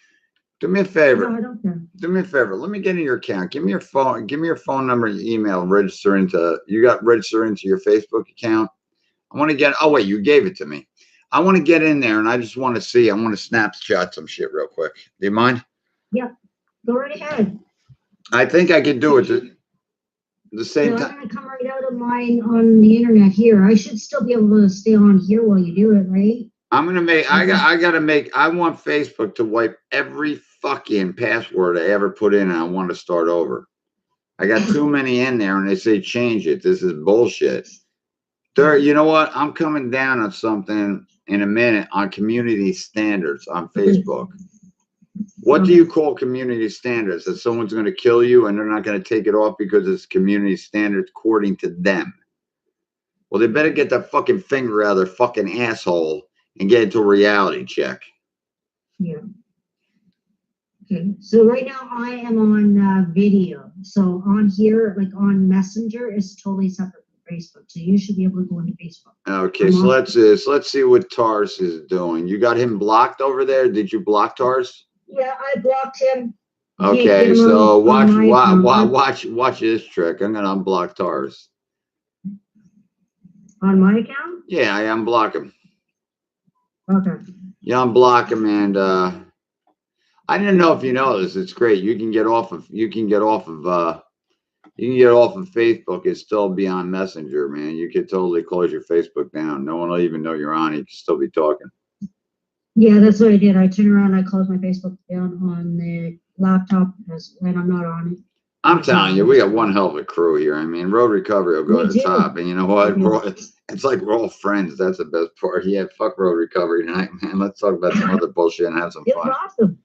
Do me a favor. No, I don't care. Do me a favor. Let me get in your account. Give me your phone. Give me your phone number, your email. Register into. You got register into your Facebook account. I want to get. Oh wait, you gave it to me. I want to get in there, and I just want to see. I want to snapshot some shit real quick. Do you mind? Yeah, go right ahead. I think I could do it the same I'm time. gonna come right out of mine on the internet here. I should still be able to stay on here while you do it, right? I'm gonna make. I gotta make. I want Facebook to wipe every fucking password I ever put in, and I want to start over. I got too many in there, and they say change it. This is bullshit. You know what? I'm coming down on something in a minute on community standards on Facebook. What do you call community standards? That someone's going to kill you and they're not going to take it off because it's community standards according to them. Well, they better get that fucking finger out of their fucking asshole and get into a reality check. Yeah. Okay. So right now I am on video. So on here, like on Messenger, is totally separate from Facebook. So you should be able to go into Facebook. Okay, so let's see what Tars is doing. You got him blocked over there. Did you block Tars? Yeah, I blocked him. Okay, so watch this trick. I'm gonna unblock Tars. On my account? Yeah, I unblock him. Okay. You unblock him, and I didn't know if you know this. It's great. You can get off of Facebook and still be on Messenger, man. You could totally close your Facebook down. No one will even know you're on. You can still be talking. Yeah, that's what I did. I turned around, I closed my Facebook down on the laptop, and I'm not on it. I'm telling you, we got one hell of a crew here. I mean, Road Recovery will go to the top, and you know what? It's like we're all friends. That's the best part. Yeah, fuck Road Recovery tonight, man. Let's talk about some other bullshit and have some fun. Awesome.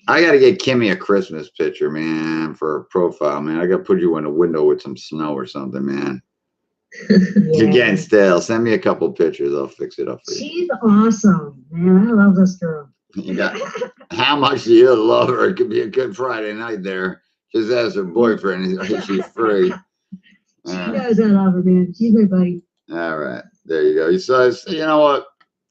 I got to get Kimmy a Christmas picture, man, for her profile, man. I got to put you in a window with some snow or something, man. You're getting stale. Send me a couple pictures. I'll fix it up for you. She's awesome, man. I love this girl. You got, how much do you love her? It could be a good Friday night there. Just ask her boyfriend. She's free. She knows I love her, man. She's my buddy. All right. There you go. So, you know what?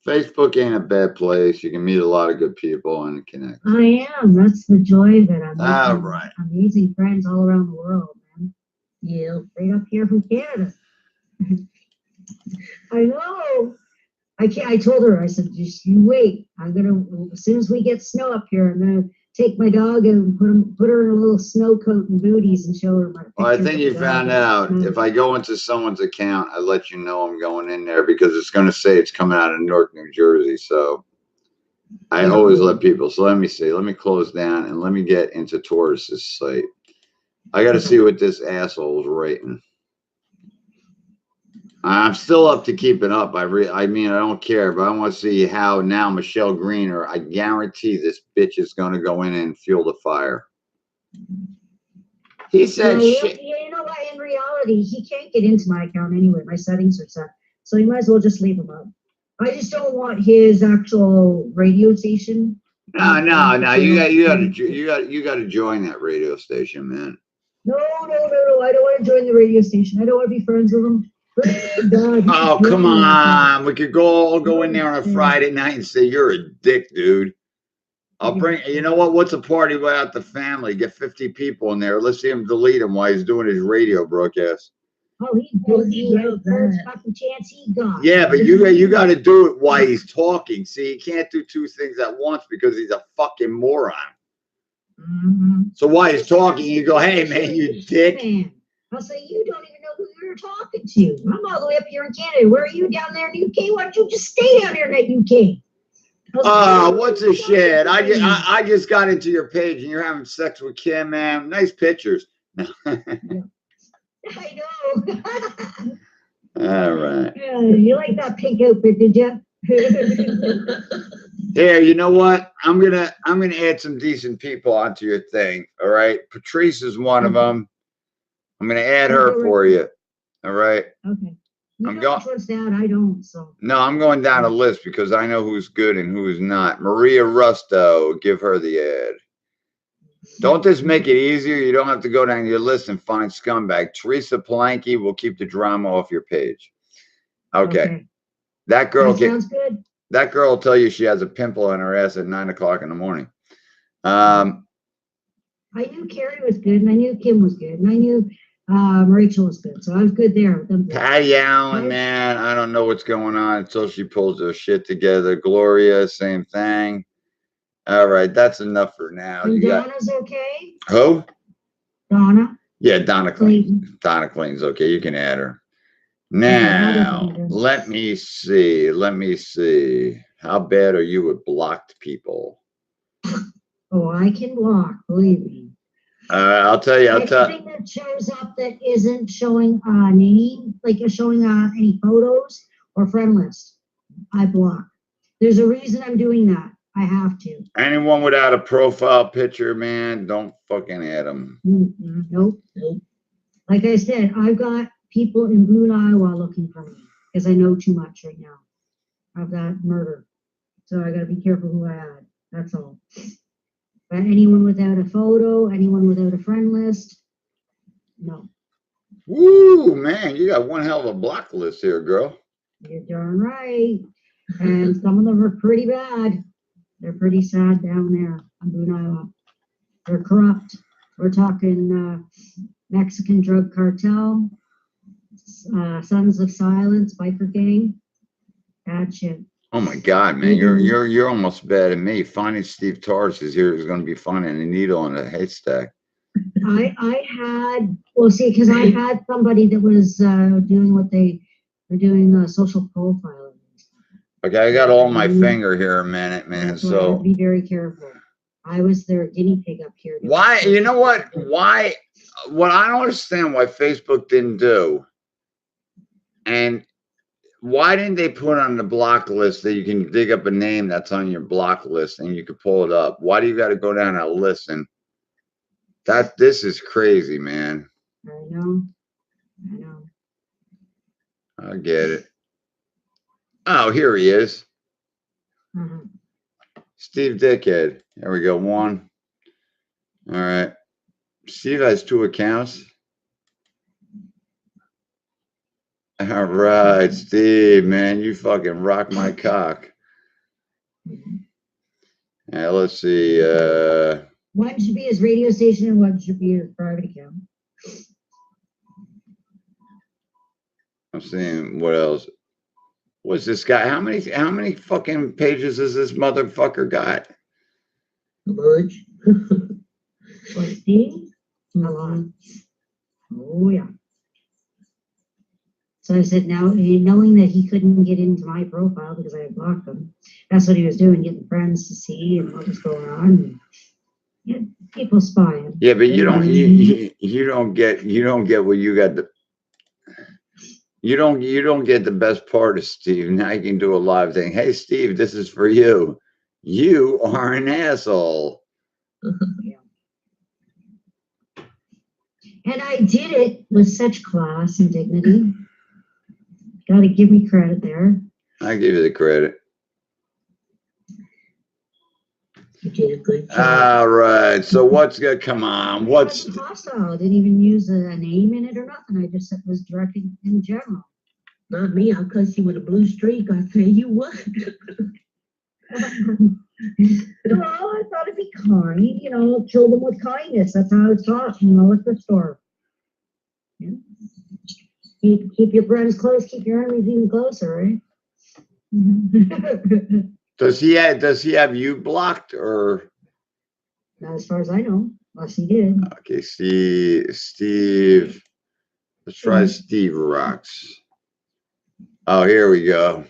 Facebook ain't a bad place. You can meet a lot of good people and connect. I am. That's the joy of it. I'm all right. Amazing friends all around the world, man. Yeah, right up here from Canada. I know. I told her, I said, just you wait. I'm gonna, as soon as we get snow up here, I'm gonna take my dog and put her in a little snow coat and booties and show her my picture. Well, I think you found out. If I go into someone's account, I let you know I'm going in there because it's going to say it's coming out of Newark, New Jersey. So I always let people. So let me see. Let me close down and let me get into Taurus's site. I got to see what this asshole is rating. I'm still up to keeping up. I mean, I don't care, but I want to see how now Michelle Greener, I guarantee this bitch is going to go in and fuel the fire. He said shit. You know what? In reality, he can't get into my account anyway. My settings are set. So you might as well just leave him up. I just don't want his actual radio station. No. You got to join that radio station, man. No. I don't want to join the radio station. I don't want to be friends with him. Oh, come on. We could all go in there on a Friday night and say, you're a dick, dude. I'll bring, you know what? What's a party without the family? Get 50 people in there. Let's see him delete him while he's doing his radio broadcast. Oh, he's busy. First fucking chance he got. Yeah, but you got to do it while he's talking. See, he can't do two things at once because he's a fucking moron. Mm-hmm. So while he's talking, you go, hey, man, you dick. I'll say, you don't even know who you're talking to. I'm all the way up here in Canada. Where are you down there in the UK? Why don't you just stay down here in the UK? Oh, what's a shit? I just got into your page and you're having sex with Kim, man. Nice pictures. I know. All right. Yeah, you like that pink outfit, did you? Here, you know what? I'm gonna add some decent people onto your thing. All right. Patrice is one of them. I'm gonna add her for you. All right. Okay. I'm going. I don't. So. No, I'm going down a list because I know who's good and who's not. Maria Rusto, give her the ad. Don't this make it easier? You don't have to go down your list and find scumbag. Teresa Palanke will keep the drama off your page. Okay. That girl sounds good. That girl will tell you she has a pimple on her ass at 9 o'clock in the morning. I knew Carrie was good, and I knew Kim was good, and I knew Rachel was good, so I was good there. Patty Allen, man, I don't know what's going on until she pulls her shit together. Gloria, same thing. All right, that's enough for now. And Donna's okay? Who? Donna. Yeah, Donna Clayton. Donna Clayton's okay. You can add her. Now, let me see. Let me see. How bad are you with blocked people? Oh, I can block, believe me. I'll tell you. Anything that shows up that isn't showing a name, like showing any photos or friend list, I block. There's a reason I'm doing that. I have to. Anyone without a profile picture, man, don't fucking add them. Nope. Like I said, I've got people in Boone, Iowa looking for me because I know too much right now. I've got murder. So I got to be careful who I add. That's all. But anyone without a photo, anyone without a friend list, no. Woo, man, you got one hell of a block list here, girl. You're darn right. And some of them are pretty bad. They're pretty sad down there on Boone, Iowa. They're corrupt. We're talking Mexican drug cartel, Sons of Silence, biker gang, bad shit. Oh my God, man, you're almost better than me. Finding Steve Tars is here is going to be finding a needle in a haystack. I had, well, see, because I had somebody that was doing what they were doing, social profiling. Okay, I got all my finger here a minute, man. So be very careful. I was their guinea pig up here. Why? You know what? Why? What I don't understand why Facebook didn't do, and why didn't they put on the block list that you can dig up a name that's on your block list and you can pull it up? Why do you got to go down and listen? This is crazy, man. I know. I get it. Oh, here he is. Steve Dickhead. There we go. One. All right. Steve has 2 accounts. All right, Steve, man, you fucking rock my cock. Now, let's see. One should be his radio station and one should be his private account. I'm seeing what else. What's this guy? How many fucking pages has this motherfucker got? A bunch. What, Steve? A lot. Oh yeah. So I said, now, knowing that he couldn't get into my profile because I had blocked him, that's what he was doing, getting friends to see and what was going on. Yeah, people spying. Yeah, but you don't get what you got. You don't get the best part of Steve. Now you can do a live thing. Hey, Steve, this is for you. You are an asshole. Yeah. And I did it with such class and dignity. Got to give me credit there. I give you the credit. You did a good job. All right. So what's good? Come on. What's hostile? I didn't even use a name in it or nothing. I just was directing in general. Not me. I'll cuss you with a blue streak. I say you what? Well, I thought it'd be kind. Kill them with kindness. That's how I was taught in the liquor store. Yeah. Keep your friends close, keep your enemies even closer, right? Does he have you blocked or? Not as far as I know, unless he did. Okay, Steve. Let's try Steve Rocks. Oh, here we go.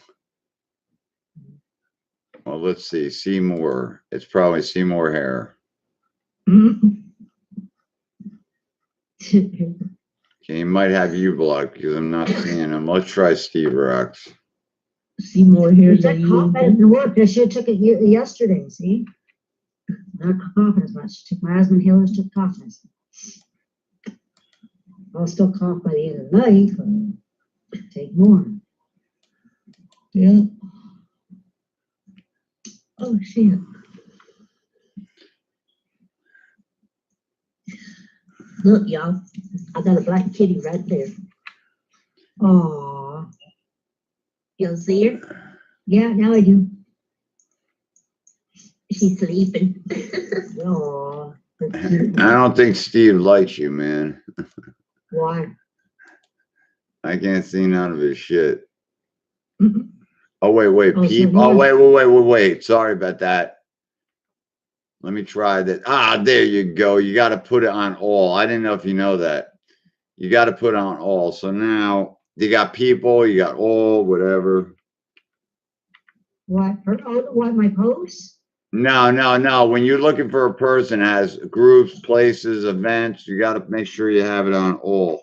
Well, let's see. Seymour. It's probably Seymour Hair. Okay, he might have you blocked because I'm not seeing him. Let's try Steve Rocks. Seymour Hair. That cough didn't work. I should have took it yesterday. See, not coughing as much. Took my asthma inhalers. Took coughing. I'll still cough by the end of the night. But take more. Yeah. Oh shit. Look, y'all. I got a black kitty right there. Aww. You see her? Yeah, now I do. She's sleeping. Oh, I don't think Steve likes you, man. why? I can't see none of his shit. Oh, wait. Oh, so People. Oh, wait. Sorry about that. Let me try that. Ah, there you go. You got to put it on all. I didn't know if you know that. You got to put it on all. So now you got people, you got all, whatever. What? What, my posts? No. When you're looking for a person that has groups, places, events, you got to make sure you have it on all.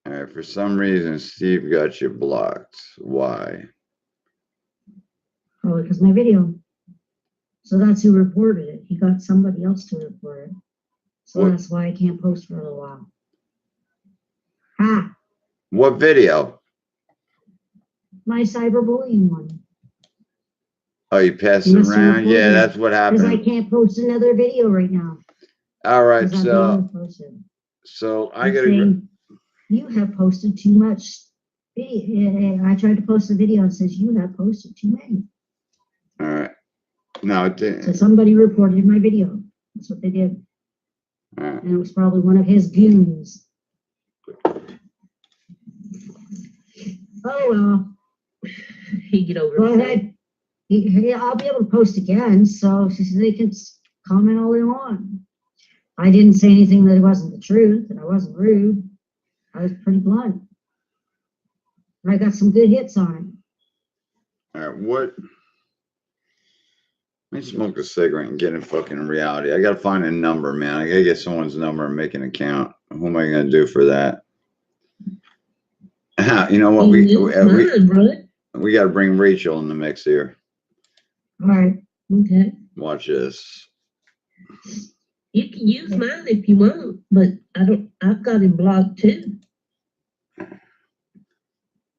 All right, for some reason, Steve got you blocked. Why? Probably because my video. So that's who reported it. He got somebody else to report it. So What? that's why I can't post for a little while. Ha! What video? My cyberbullying one. Oh, you passed it around? Yeah, that's what Because I happened. can't post another video right now. All right, 'Cause I'm being posted. so I He's gotta. saying, you have posted too much video. I tried to post a video and says you have posted too many. All right. No, it So didn't. somebody reported my video. That's what they did. All right. And it was probably one of his goons. Oh well. He get over Go himself. ahead. I'll be able to post again, so they can comment all they want. I didn't say anything that wasn't the truth, and I wasn't rude. I was pretty blunt. And I got some good hits on it. All right. What? Let me smoke a cigarette and get in fucking reality. I gotta find a number, man. I gotta get someone's number and make an account. Who am I gonna do for that? You know what? We gotta bring Rachel in the mix here. All right. Okay. Watch this. You can use mine if you want, but I've got him blocked too.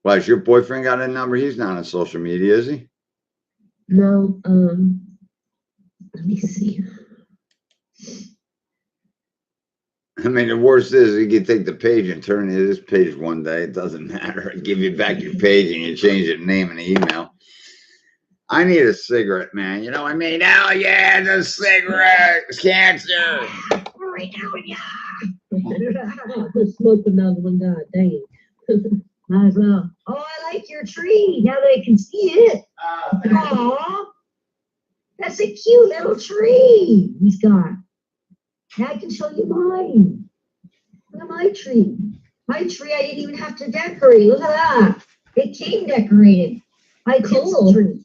Why, has your boyfriend got a number? He's not on social media, is he? No, let me see. I mean, the worst is you can take the page and turn it to this page one day. It doesn't matter. Give you back your page and you change the name and the email. I need a cigarette, man. You know what I mean? Oh, yeah, the cigarette. It's cancer. Right now, yeah. Just smoke another one, god dang. Might as well. Oh, I like your tree. Now they can see it. Aw. That's a cute little tree he's got. Now I can show you mine. Look at my tree. My tree, I didn't even have to decorate. Look at that. It came decorated. My tinsel tree.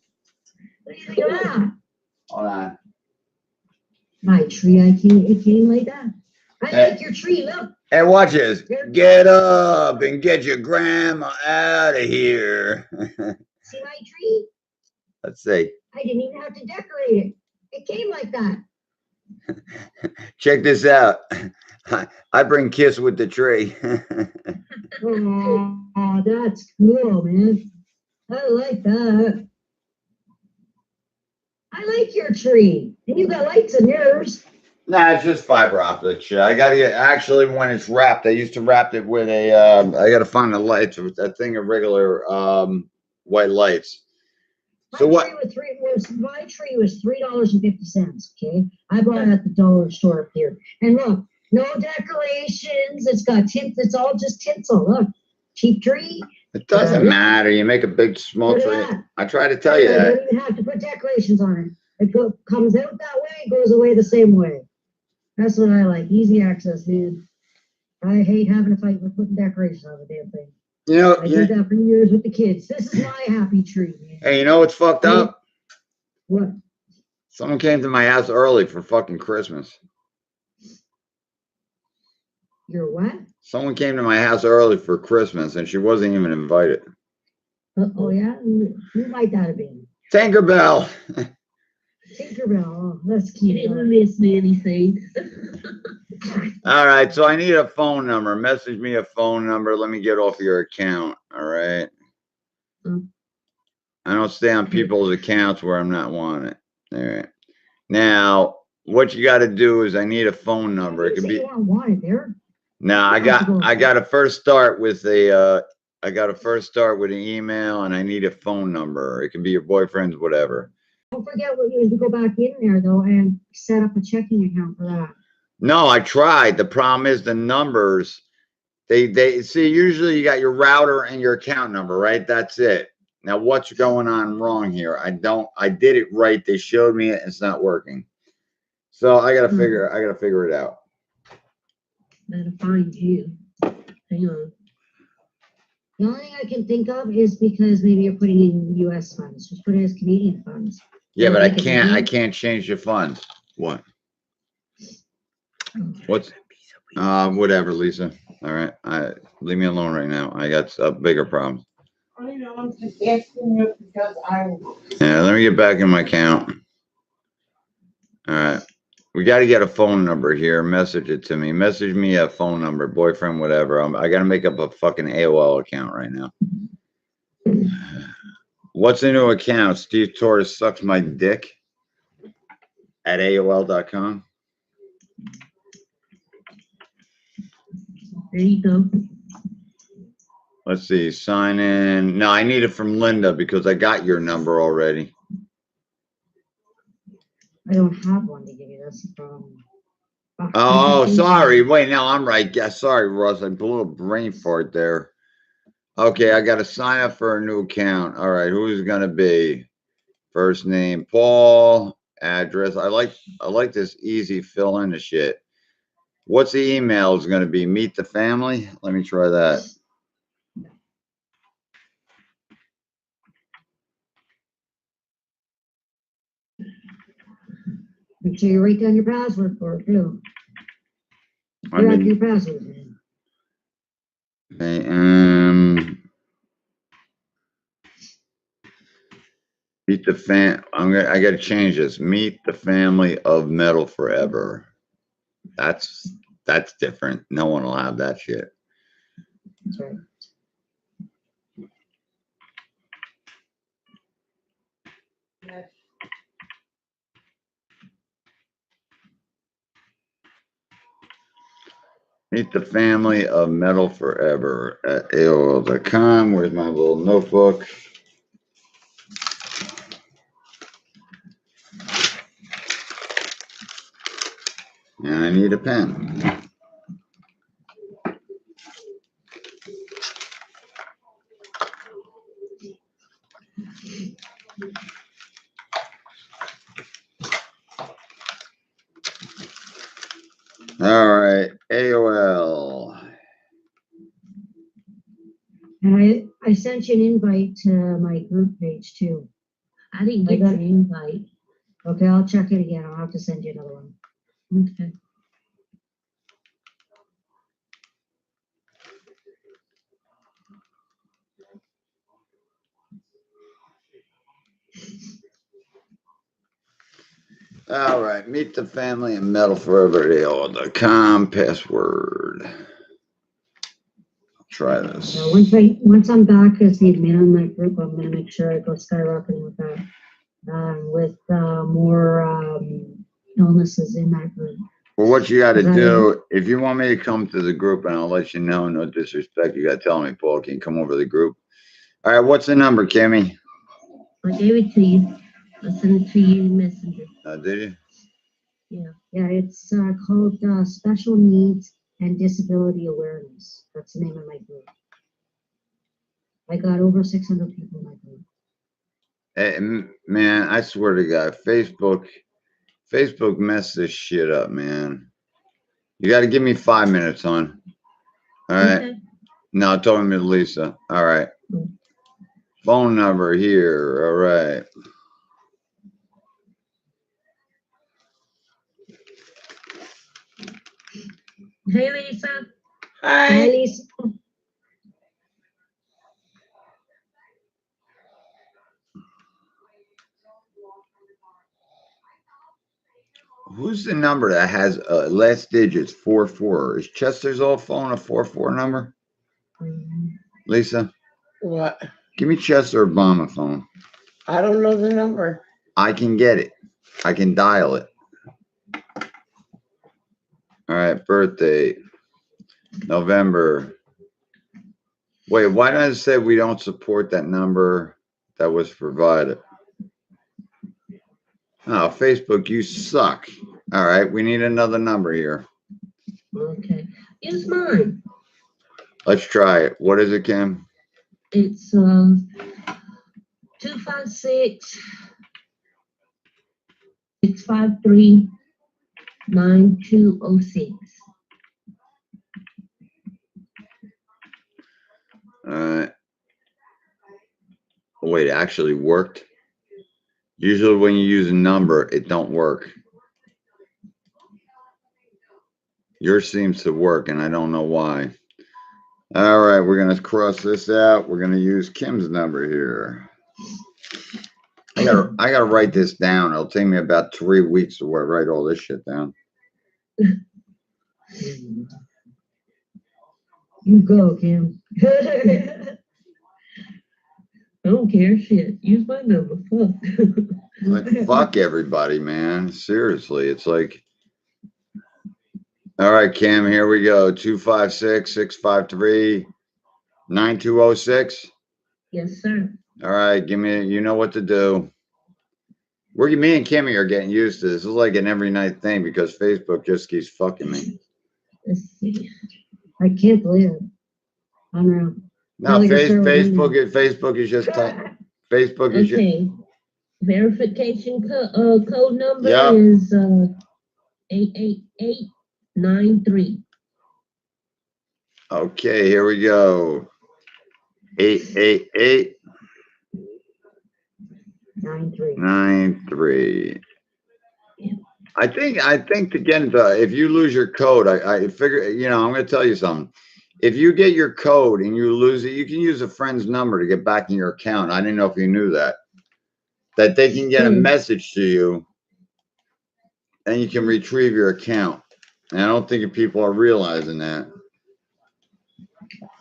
What do you think of that? Hold on. My tree, it came like that. I like your tree. Look. Hey, watch this. Get up and get your grandma out of here. See my tree? Let's see. I didn't even have to decorate it. It came like that. Check this out. I bring Kiss with the tree. Oh, that's cool, man. I like that. I like your tree. And you got lights in yours. Nah, it's just fiber optic shit. I gotta get, actually, when it's wrapped, I used to wrap it with a, I gotta find the lights, a thing of regular white lights. So what? My tree was $3.50. Okay, I bought it at the dollar store up here. And look, no decorations. It's got tint. It's all just tinsel. Look, cheap tree. It doesn't matter. You make a big smoke tree. I try to tell you that. I don't even have to put decorations on it. It comes out that way, goes away the same way. That's what I like. Easy access, man. I hate having to fight with putting decorations on the damn thing. You know, I did that for years with the kids. This is my happy tree, man. Hey, you know what's fucked up? What? Someone came to my house early for fucking Christmas. Your what? Someone came to my house early for Christmas and she wasn't even invited. Oh, yeah? Who might that have been? Tinkerbell. Tinkerbell. Oh, that's You cute. didn't miss me anything. All right, so I need a phone number. Message me a phone number. Let me get off your account. All right. I don't stay on people's accounts where I'm not wanted. All right. Now, what you got to do is I need a phone number. It could be. You weren't wanted there. No, I got to first start with a I got to first start with an email, and I need a phone number. It can be your boyfriend's, whatever. Don't forget what you have to go back in there though and set up a checking account for that. No, I tried. The problem is the numbers. They see, usually you got your router and your account number, right? That's it. Now what's going on wrong here? I did it right. They showed me it. It's not working. So I gotta figure it out. Better find you. Hang on. The only thing I can think of is because maybe you're putting in US funds. Just put it as Canadian funds. Yeah, but I Make it can't easy. change the funds. What? What's whatever, Lisa. All right. Leave me alone right now. I got bigger problems. I know, I'm just asking you because Yeah, let me get back in my account. All right. We got to get a phone number here. Message it to me. Message me a phone number, boyfriend, whatever. I got to make up a fucking AOL account right now. What's the new account? Steve Torres sucks my dick at AOL.com. There you go. Let's see. Sign in. No, I need it from Linda because I got your number already. I don't have one to give you. That's the problem. Oh, sorry. Wait, no, I'm right. Yeah, sorry, Russ. I blew a brain fart there. Okay, I got to sign up for a new account. All right, who's gonna be? First name Paul. Address. I like this easy fill in the shit. What's the email is gonna be? Meet the family. Let me try that. Make sure you write down your password for it too. I You're after mean, your password. okay, meet the I gotta change this. Meet the family of Metal Forever. That's different. No one will have that shit. That's right. Meet the family of Metal Forever at AOL.com. Where's my little notebook? And I need a pen. All right, AOL. And I sent you an invite to my group page too. I didn't get your invite. Okay, I'll check it again. I'll have to send you another one. Okay. All right, meet the family and Metal Forever at AOL.com. Password. Try this. So once I'm back as the admin on that group, I'm gonna make sure I go skyrocketing with that. With more illnesses in that group. Well, what you got to do, if you want me to come to the group, and I'll let you know, no disrespect, you got to tell me, Paul, can you come over to the group? All right, what's the number, Kimmy? I gave it to you. I sent it to you in Messenger. Did you? Yeah. Yeah, it's called Special Needs and Disability Awareness. That's the name of my group. I got over 600 people in my group. Hey, man, I swear to God, Facebook messed this shit up, man. You got to give me 5 minutes, hon. All right. Okay. No, talking to Lisa. All right. Phone number here. All right. Hey, Lisa. Hi, Lisa. Who's the number that has last digits 44? Is Chester's old phone a 44 number? Lisa, what? give me Chester Obama phone. I don't know the number. I can get it. I can dial it. All right, birthday, November Wait, why does it say we don't support that number that was provided? Oh, Facebook, you suck. All right, we need another number here. Okay. Use mine. Let's try it. What is it, Kim? It's 256 653 9206. Wait, it actually worked. Usually when you use a number, it don't work. Yours seems to work, and I don't know why. All right, we're gonna cross this out. We're gonna use Kim's number here. I gotta write this down. It'll take me about 3 weeks to write all this shit down. You go, Kim. I don't care. Shit. Use my number. Fuck. Like, fuck everybody, man. Seriously, it's like, all right, Kim, here we go. 256-653-9206. Yes, sir. All right, give me, you know what to do. Me and Kimmy are getting used to this. This is like an every night thing because Facebook just keeps fucking me. Let's see. I can't believe it. Unreal. No, Really good service, Facebook is just Facebook is just, Okay. Verification code number Yep. is 88893. okay, here we go. 888 93. 93. I think to get into, if you lose your code, I figure, you know, I'm going to tell you something. If you get your code and you lose it, you can use a friend's number to get back in your account. I didn't know if you knew that. That they can get a message to you and you can retrieve your account. And I don't think people are realizing that.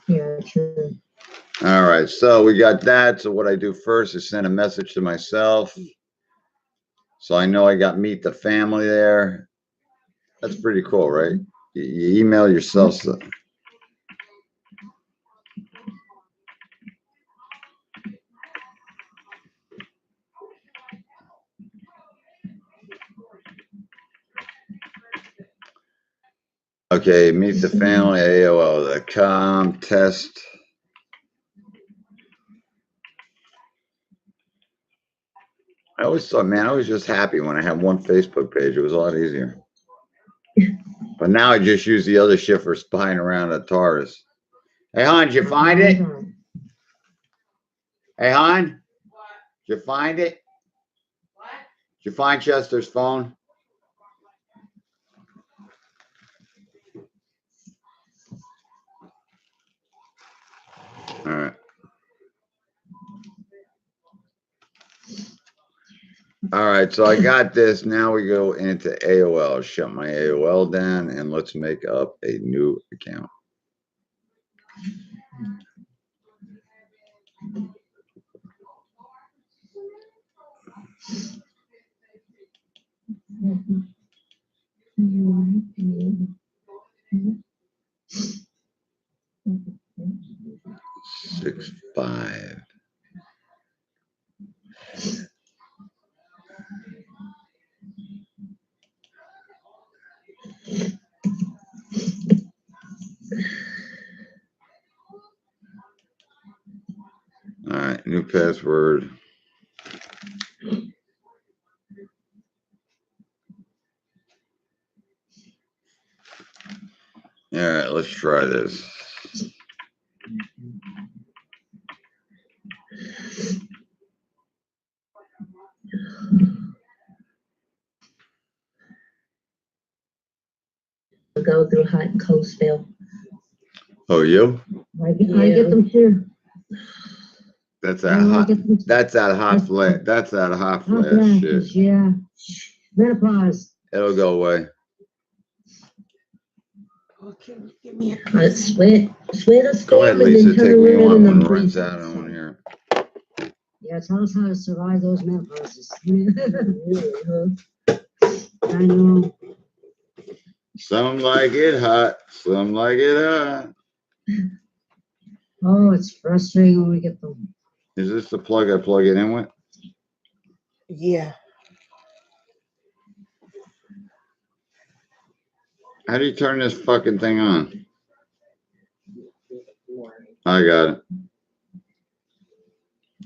Yeah, true. All right, so we got that. So what I do first is send a message to myself. So I know I got meet the family there. That's pretty cool, right? You email yourself. So. Okay, meet the family, AOL.com, test. I always thought, man, I was just happy when I had one Facebook page. It was a lot easier. But now I just use the other shit for spying around at Taurus. Hey, hon, did you find it? Hey, hon? Did you find it? What? Did you find Chester's phone? All right. All right, so I got this. Now we go into AOL. Shut my AOL down and let's make up a new account. Six, 5. All right, new password. All right, let's try this. Go through hot and cold spell. Oh, you? I get them too. That's that hot. That's that hot flash. That's that hot flash shit. Yeah. Menopause. It'll go away. Okay, give me a. Sweat a Go storm ahead, and Lisa. then turn Take what you around want and when it I'm runs freezing. out on here. Yeah, tell us how to survive those menopauses. Uh-huh. I know. Some like it hot. Some like it hot. Oh, it's frustrating when we get the. Is this the plug I plug it in with? Yeah. How do you turn this fucking thing on? I got it.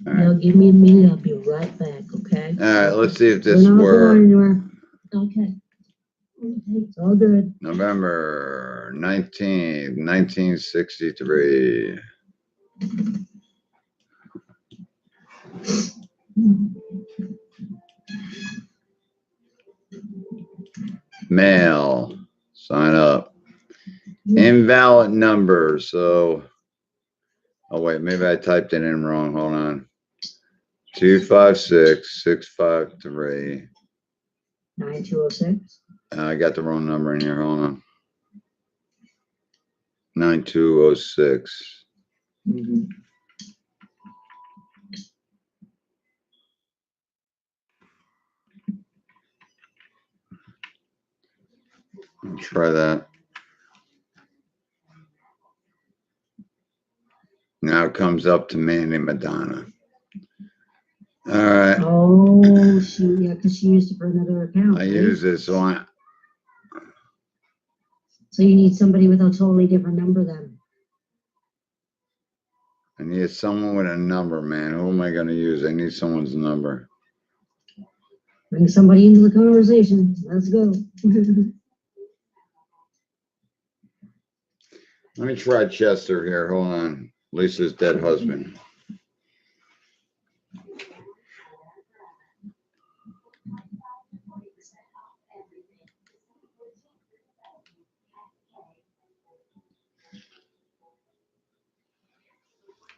All Now right. give me a minute, I'll be right back, okay? All right, let's see if We're this not going were anywhere. Okay. It's all good. November 19th, 1963. Mail. Sign up. Invalid number. So, oh wait, maybe I typed it in wrong. Hold on. 256-653. 9206. I got the wrong number in here. Hold on. 9206. Mm-hmm. Try that. Now it comes up to Mandy Madonna. All right. Oh, shoot. Yeah, because she used it for another account. I right? use this on. So you need somebody with a totally different number then. I need someone with a number, man. Who am I going to use? I need someone's number. Bring somebody into the conversation. Let's go. Let me try Chester here. Hold on. Lisa's dead husband.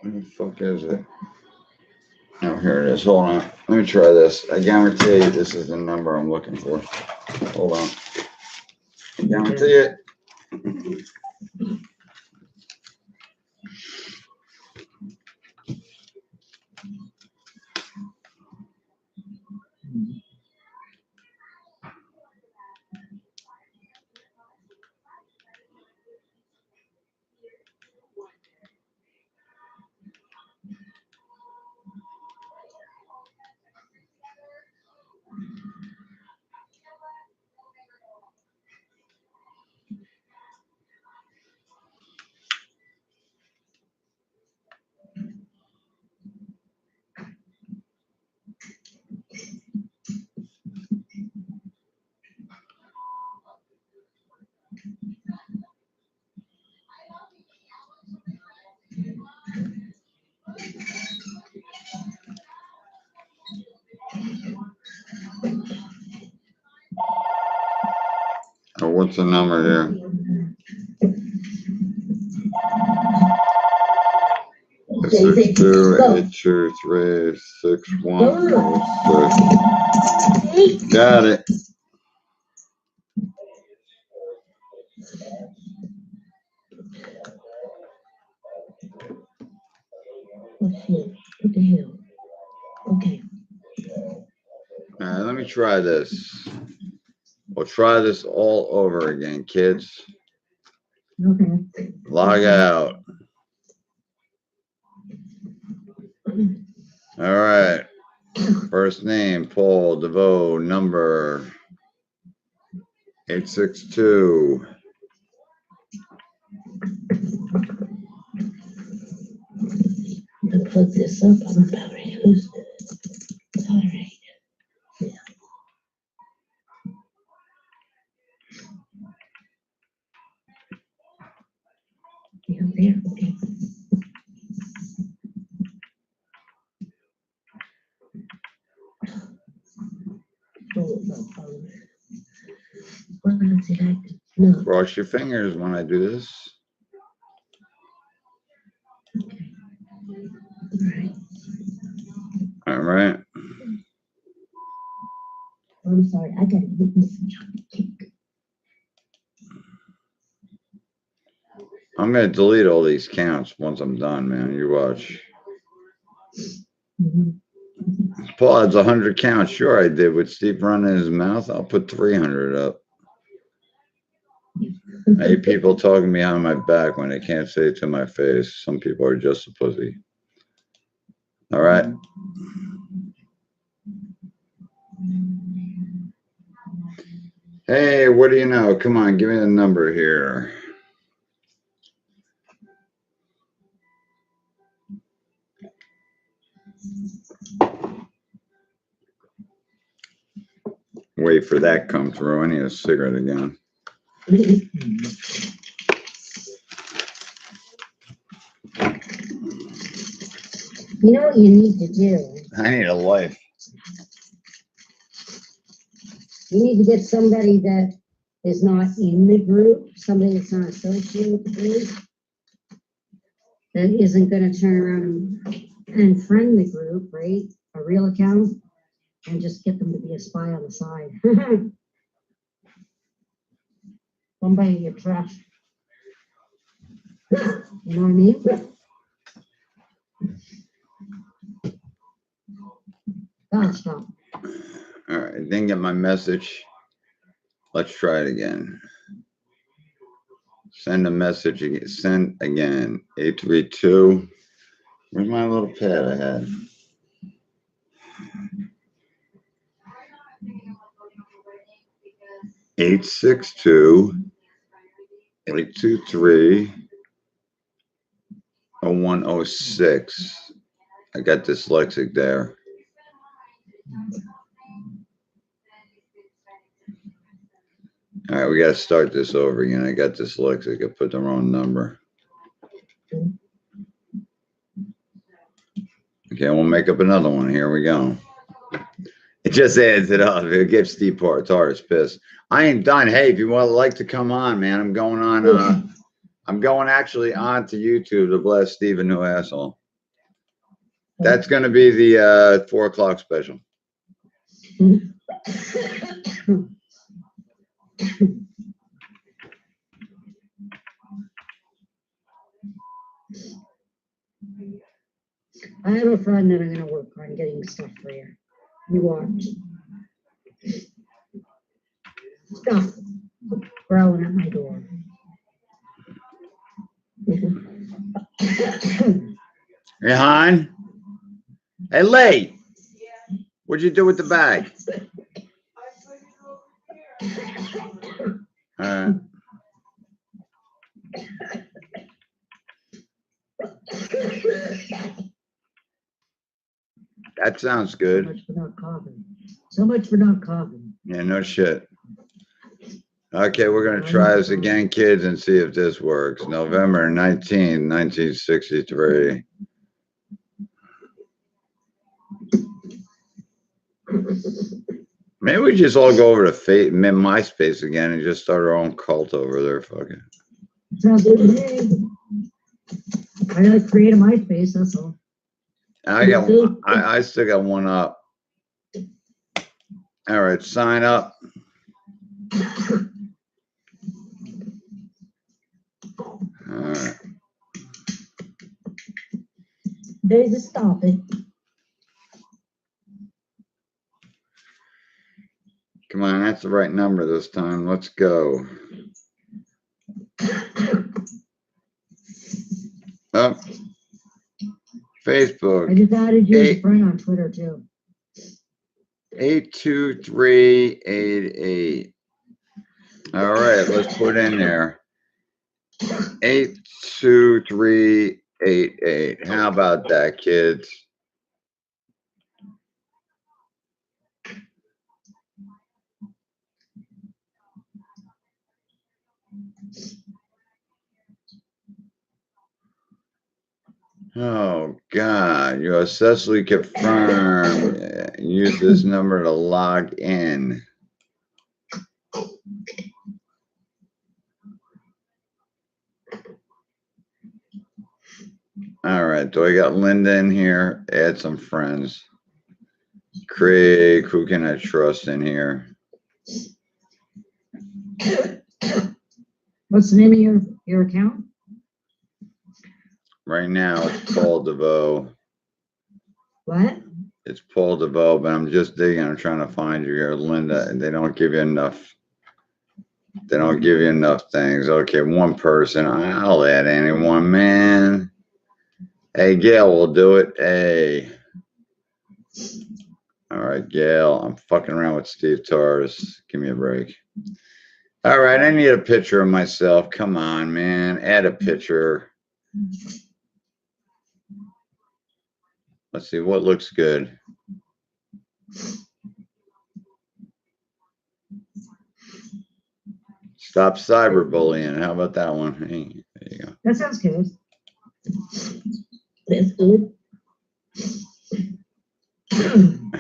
Where the fuck is it? Oh, here it is. Hold on. Let me try this. I guarantee you this is the number I'm looking for. Hold on. I guarantee it. Oh, what's the number here? 628236106. Got it. What the hell? Okay. All right, let me try this. We'll try this all over again, kids. Okay. Log out. All right. First name, Paul DeVoe, number 862. To plug this up, I'm about ready to lose it. All right. Yeah, there, okay. What was it I did? No. Cross your fingers when I do this. Okay. All right. All right. I'm sorry, I gotta get me some chocolate cake. I'm going to delete all these counts once I'm done, man. You watch. Mm-hmm. Paul adds 100 counts. Sure, I did. With Steve running his mouth, I'll put 300 up. I hate people talking behind my back when they can't say it to my face. Some people are just a pussy. All right. Hey, what do you know? Come on, give me the number here. Wait for that come through. I need a cigarette again. You know what you need to do? I need a life. You need to get somebody that is not in the group, somebody that's not associated with the group, that isn't going to turn around and friend the group, right? A real account, and just get them to be a spy on the side. Somebody you trust. You know what I mean? Oh, stop. All right, didn't get my message. Let's try it again. Send a message again. Send again. 832. Where's my little pad I had? Eight 823 0106. I got dyslexic there. All right, we got to start this over again. I got dyslexic. I put the wrong number. Okay, we'll make up another one. Here we go. It just adds it up. It gives Steve Tartis pissed. I ain't done. Hey, if you would like to come on, man, I'm going on. I'm going actually on to YouTube to bless Steve a new asshole. That's going to be the 4 o'clock special. I have a friend that I'm going to work on getting stuff for you. You watch. Stuff growling at my door. Hey, hon. Hey, Lee. What'd you do with the bag? That sounds good. So much for not coughing. So much for not coughing. Yeah, no shit. Okay, we're going to try this again, kids, and see if this works. November 19, 1963. Maybe we just all go over to MySpace again and just start our own cult over there. Fucking. Sounds good to me. I gotta create a MySpace, that's all. I still got one up. All right, sign up. All right. There's a stop it. Come on, that's the right number this time. Let's go. Up. Facebook. I just added you as a friend on Twitter too. 82388. All right, let's put in there 82388. How about that, kids? Oh God, you are successfully confirmed. Use this number to log in. All right, do I got Linda in here? Add some friends. Craig, who can I trust in here? What's the name of your account? Right now, it's Paul DeVoe. What? It's Paul DeVoe, but I'm just digging. I'm trying to find you here, Linda, and they don't give you enough They don't give you enough things. Okay, one person. I'll add anyone, man. Hey, Gail will do it. Hey. All right, Gail. I'm fucking around with Steve Torres. Give me a break. All right, I need a picture of myself. Come on, man. Add a picture. Let's see what looks good. Stop cyberbullying. How about that one? Hey, there you go. That sounds good. That's good.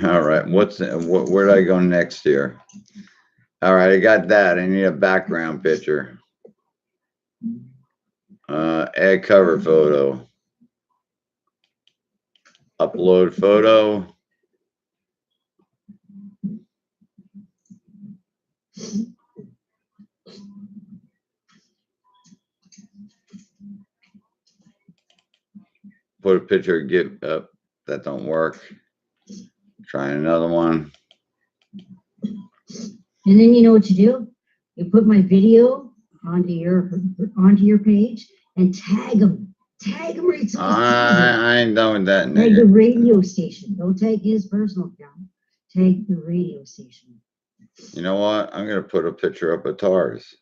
All right, where do I go next here? All right, I got that. I need a background picture. Add cover photo. Upload photo. Put a picture, get up. That don't work. Try another one. And then you know what you do? You put my video onto your page and tag them. Tag them right so I ain't done with that. Tag the radio station. Don't tag his personal account. Tag the radio station. You know what? I'm gonna put a picture up of Tars.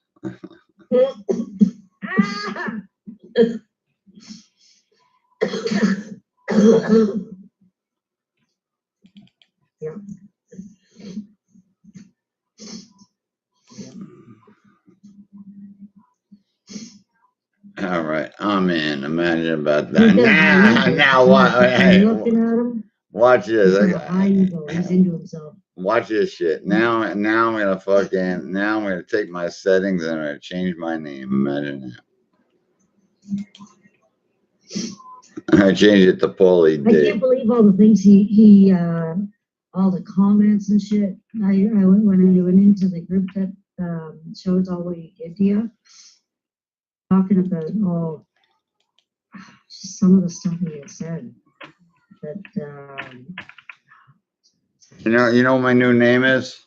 Yeah. All right, I'm in. Imagine about that. Now what? Hey, looking at him. Watch this. He's into himself. Watch this shit. Now I'm gonna take my settings and I'm gonna change my name. Imagine that. I changed it to Pauly I D. can't believe all the things he all the comments and shit. I went into the group that shows all what he did to you. Talking about just some of the stuff he had said. That You know what my new name is?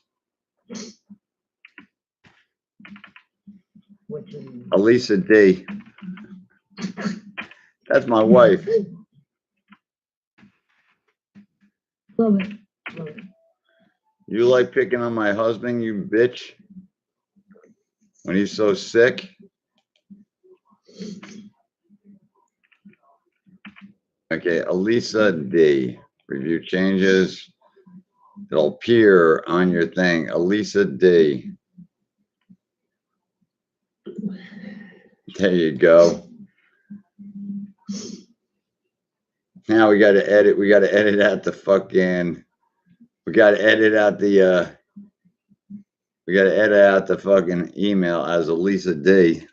Elisa D. That's my wife. Love it. Love it. You like picking on my husband, you bitch? When he's so sick? Okay, Elisa D. Review changes. It'll appear on your thing. Elisa D. There you go. Now we got to edit. We got to edit out the fucking. We got to edit out the. We got to edit out the fucking email as Elisa D.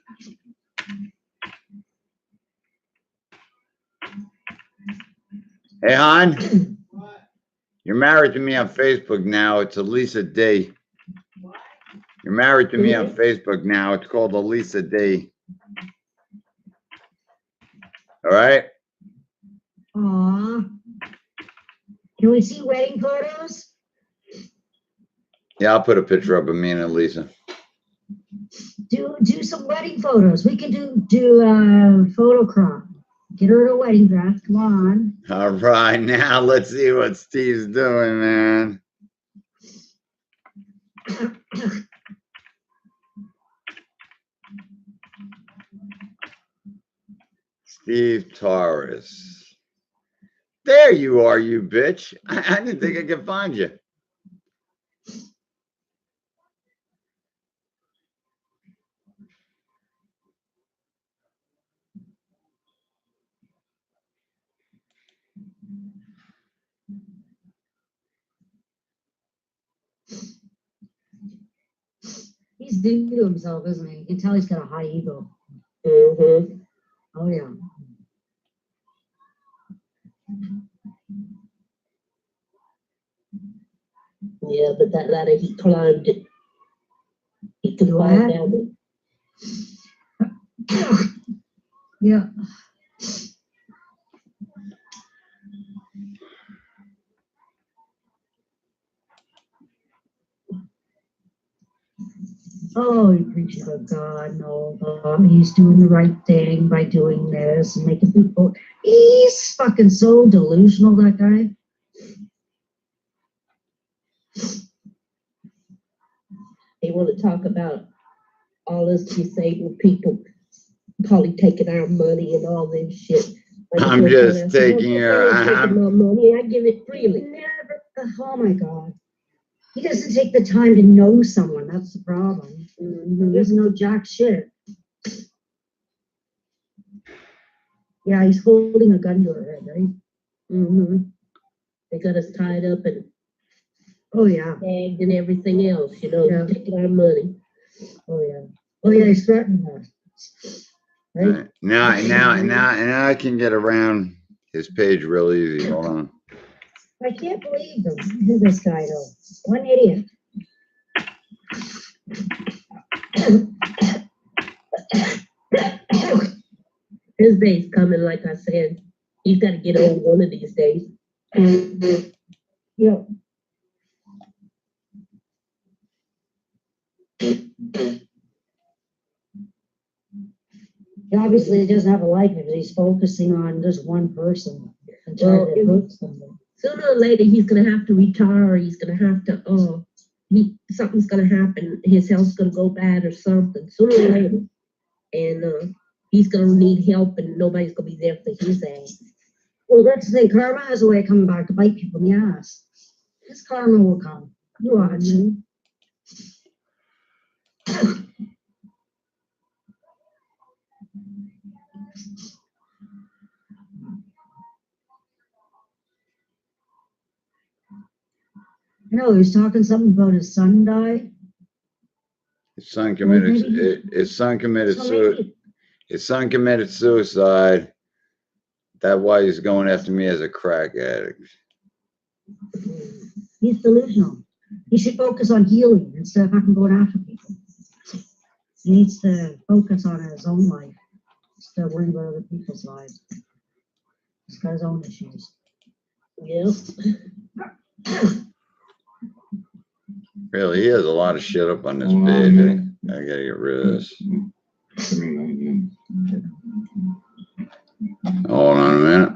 Hey, hon. You're married to me on Facebook now. It's Elisa D. You're married to me on Facebook now. It's called Elisa D. All right. Aw. Can we see wedding photos? Yeah, I'll put a picture up of me and Elisa. Do some wedding photos. We can do a photo crop. Get her a wedding dress. Come on. All right, now let's see what Steve's doing, man. Steve Torres. There you are, you bitch. I didn't think I could find you. He's due to himself, isn't he? You can tell he's got a high ego. Mm-hmm. Oh, yeah. Yeah, but that ladder, he climbed it. He could climb down it. Yeah. Oh, he preaches about God and all that. He's doing the right thing by doing this and making people. He's fucking so delusional, that guy. They want to talk about all this disabled people, Pauly taking our money and all this shit. Like I'm the just first time I said, taking "Well, your- they ain't taking my money. I give it freely." Never. Oh my God. He doesn't take the time to know someone. That's the problem. He doesn't know jack shit. Yeah, he's holding a gun to her head, right? They got us tied up and Oh yeah. gagged and everything else, you know, Yeah. taking our money. Oh yeah. Oh yeah, he's threatening us. Right? Now I can get around his page real easy. Hold on. I can't believe them. Who's this guy though? One idiot. His day's coming, like I said. He's got to get old one of these days. Yep. He obviously doesn't have a life because he's focusing on just one person and trying to hurt somebody. Sooner or later, he's going to have to retire. Or he's going to have to, something's going to happen. His health's going to go bad or something, sooner or later. And he's going to need help, and nobody's going to be there for his ass. Well, that's the thing. Karma has a way of coming back to bite people in the ass. His karma will come. You watch. No, he was talking something about his son died. His son committed. His son committed suicide. His son committed suicide. That's why he's going after me as a crack addict. He's delusional. He should focus on healing instead of fucking going after people. He needs to focus on his own life instead of worrying about other people's lives. He's got his own issues. Yep. Really, he has a lot of shit up on this page. I gotta get rid of this. Hold on a minute.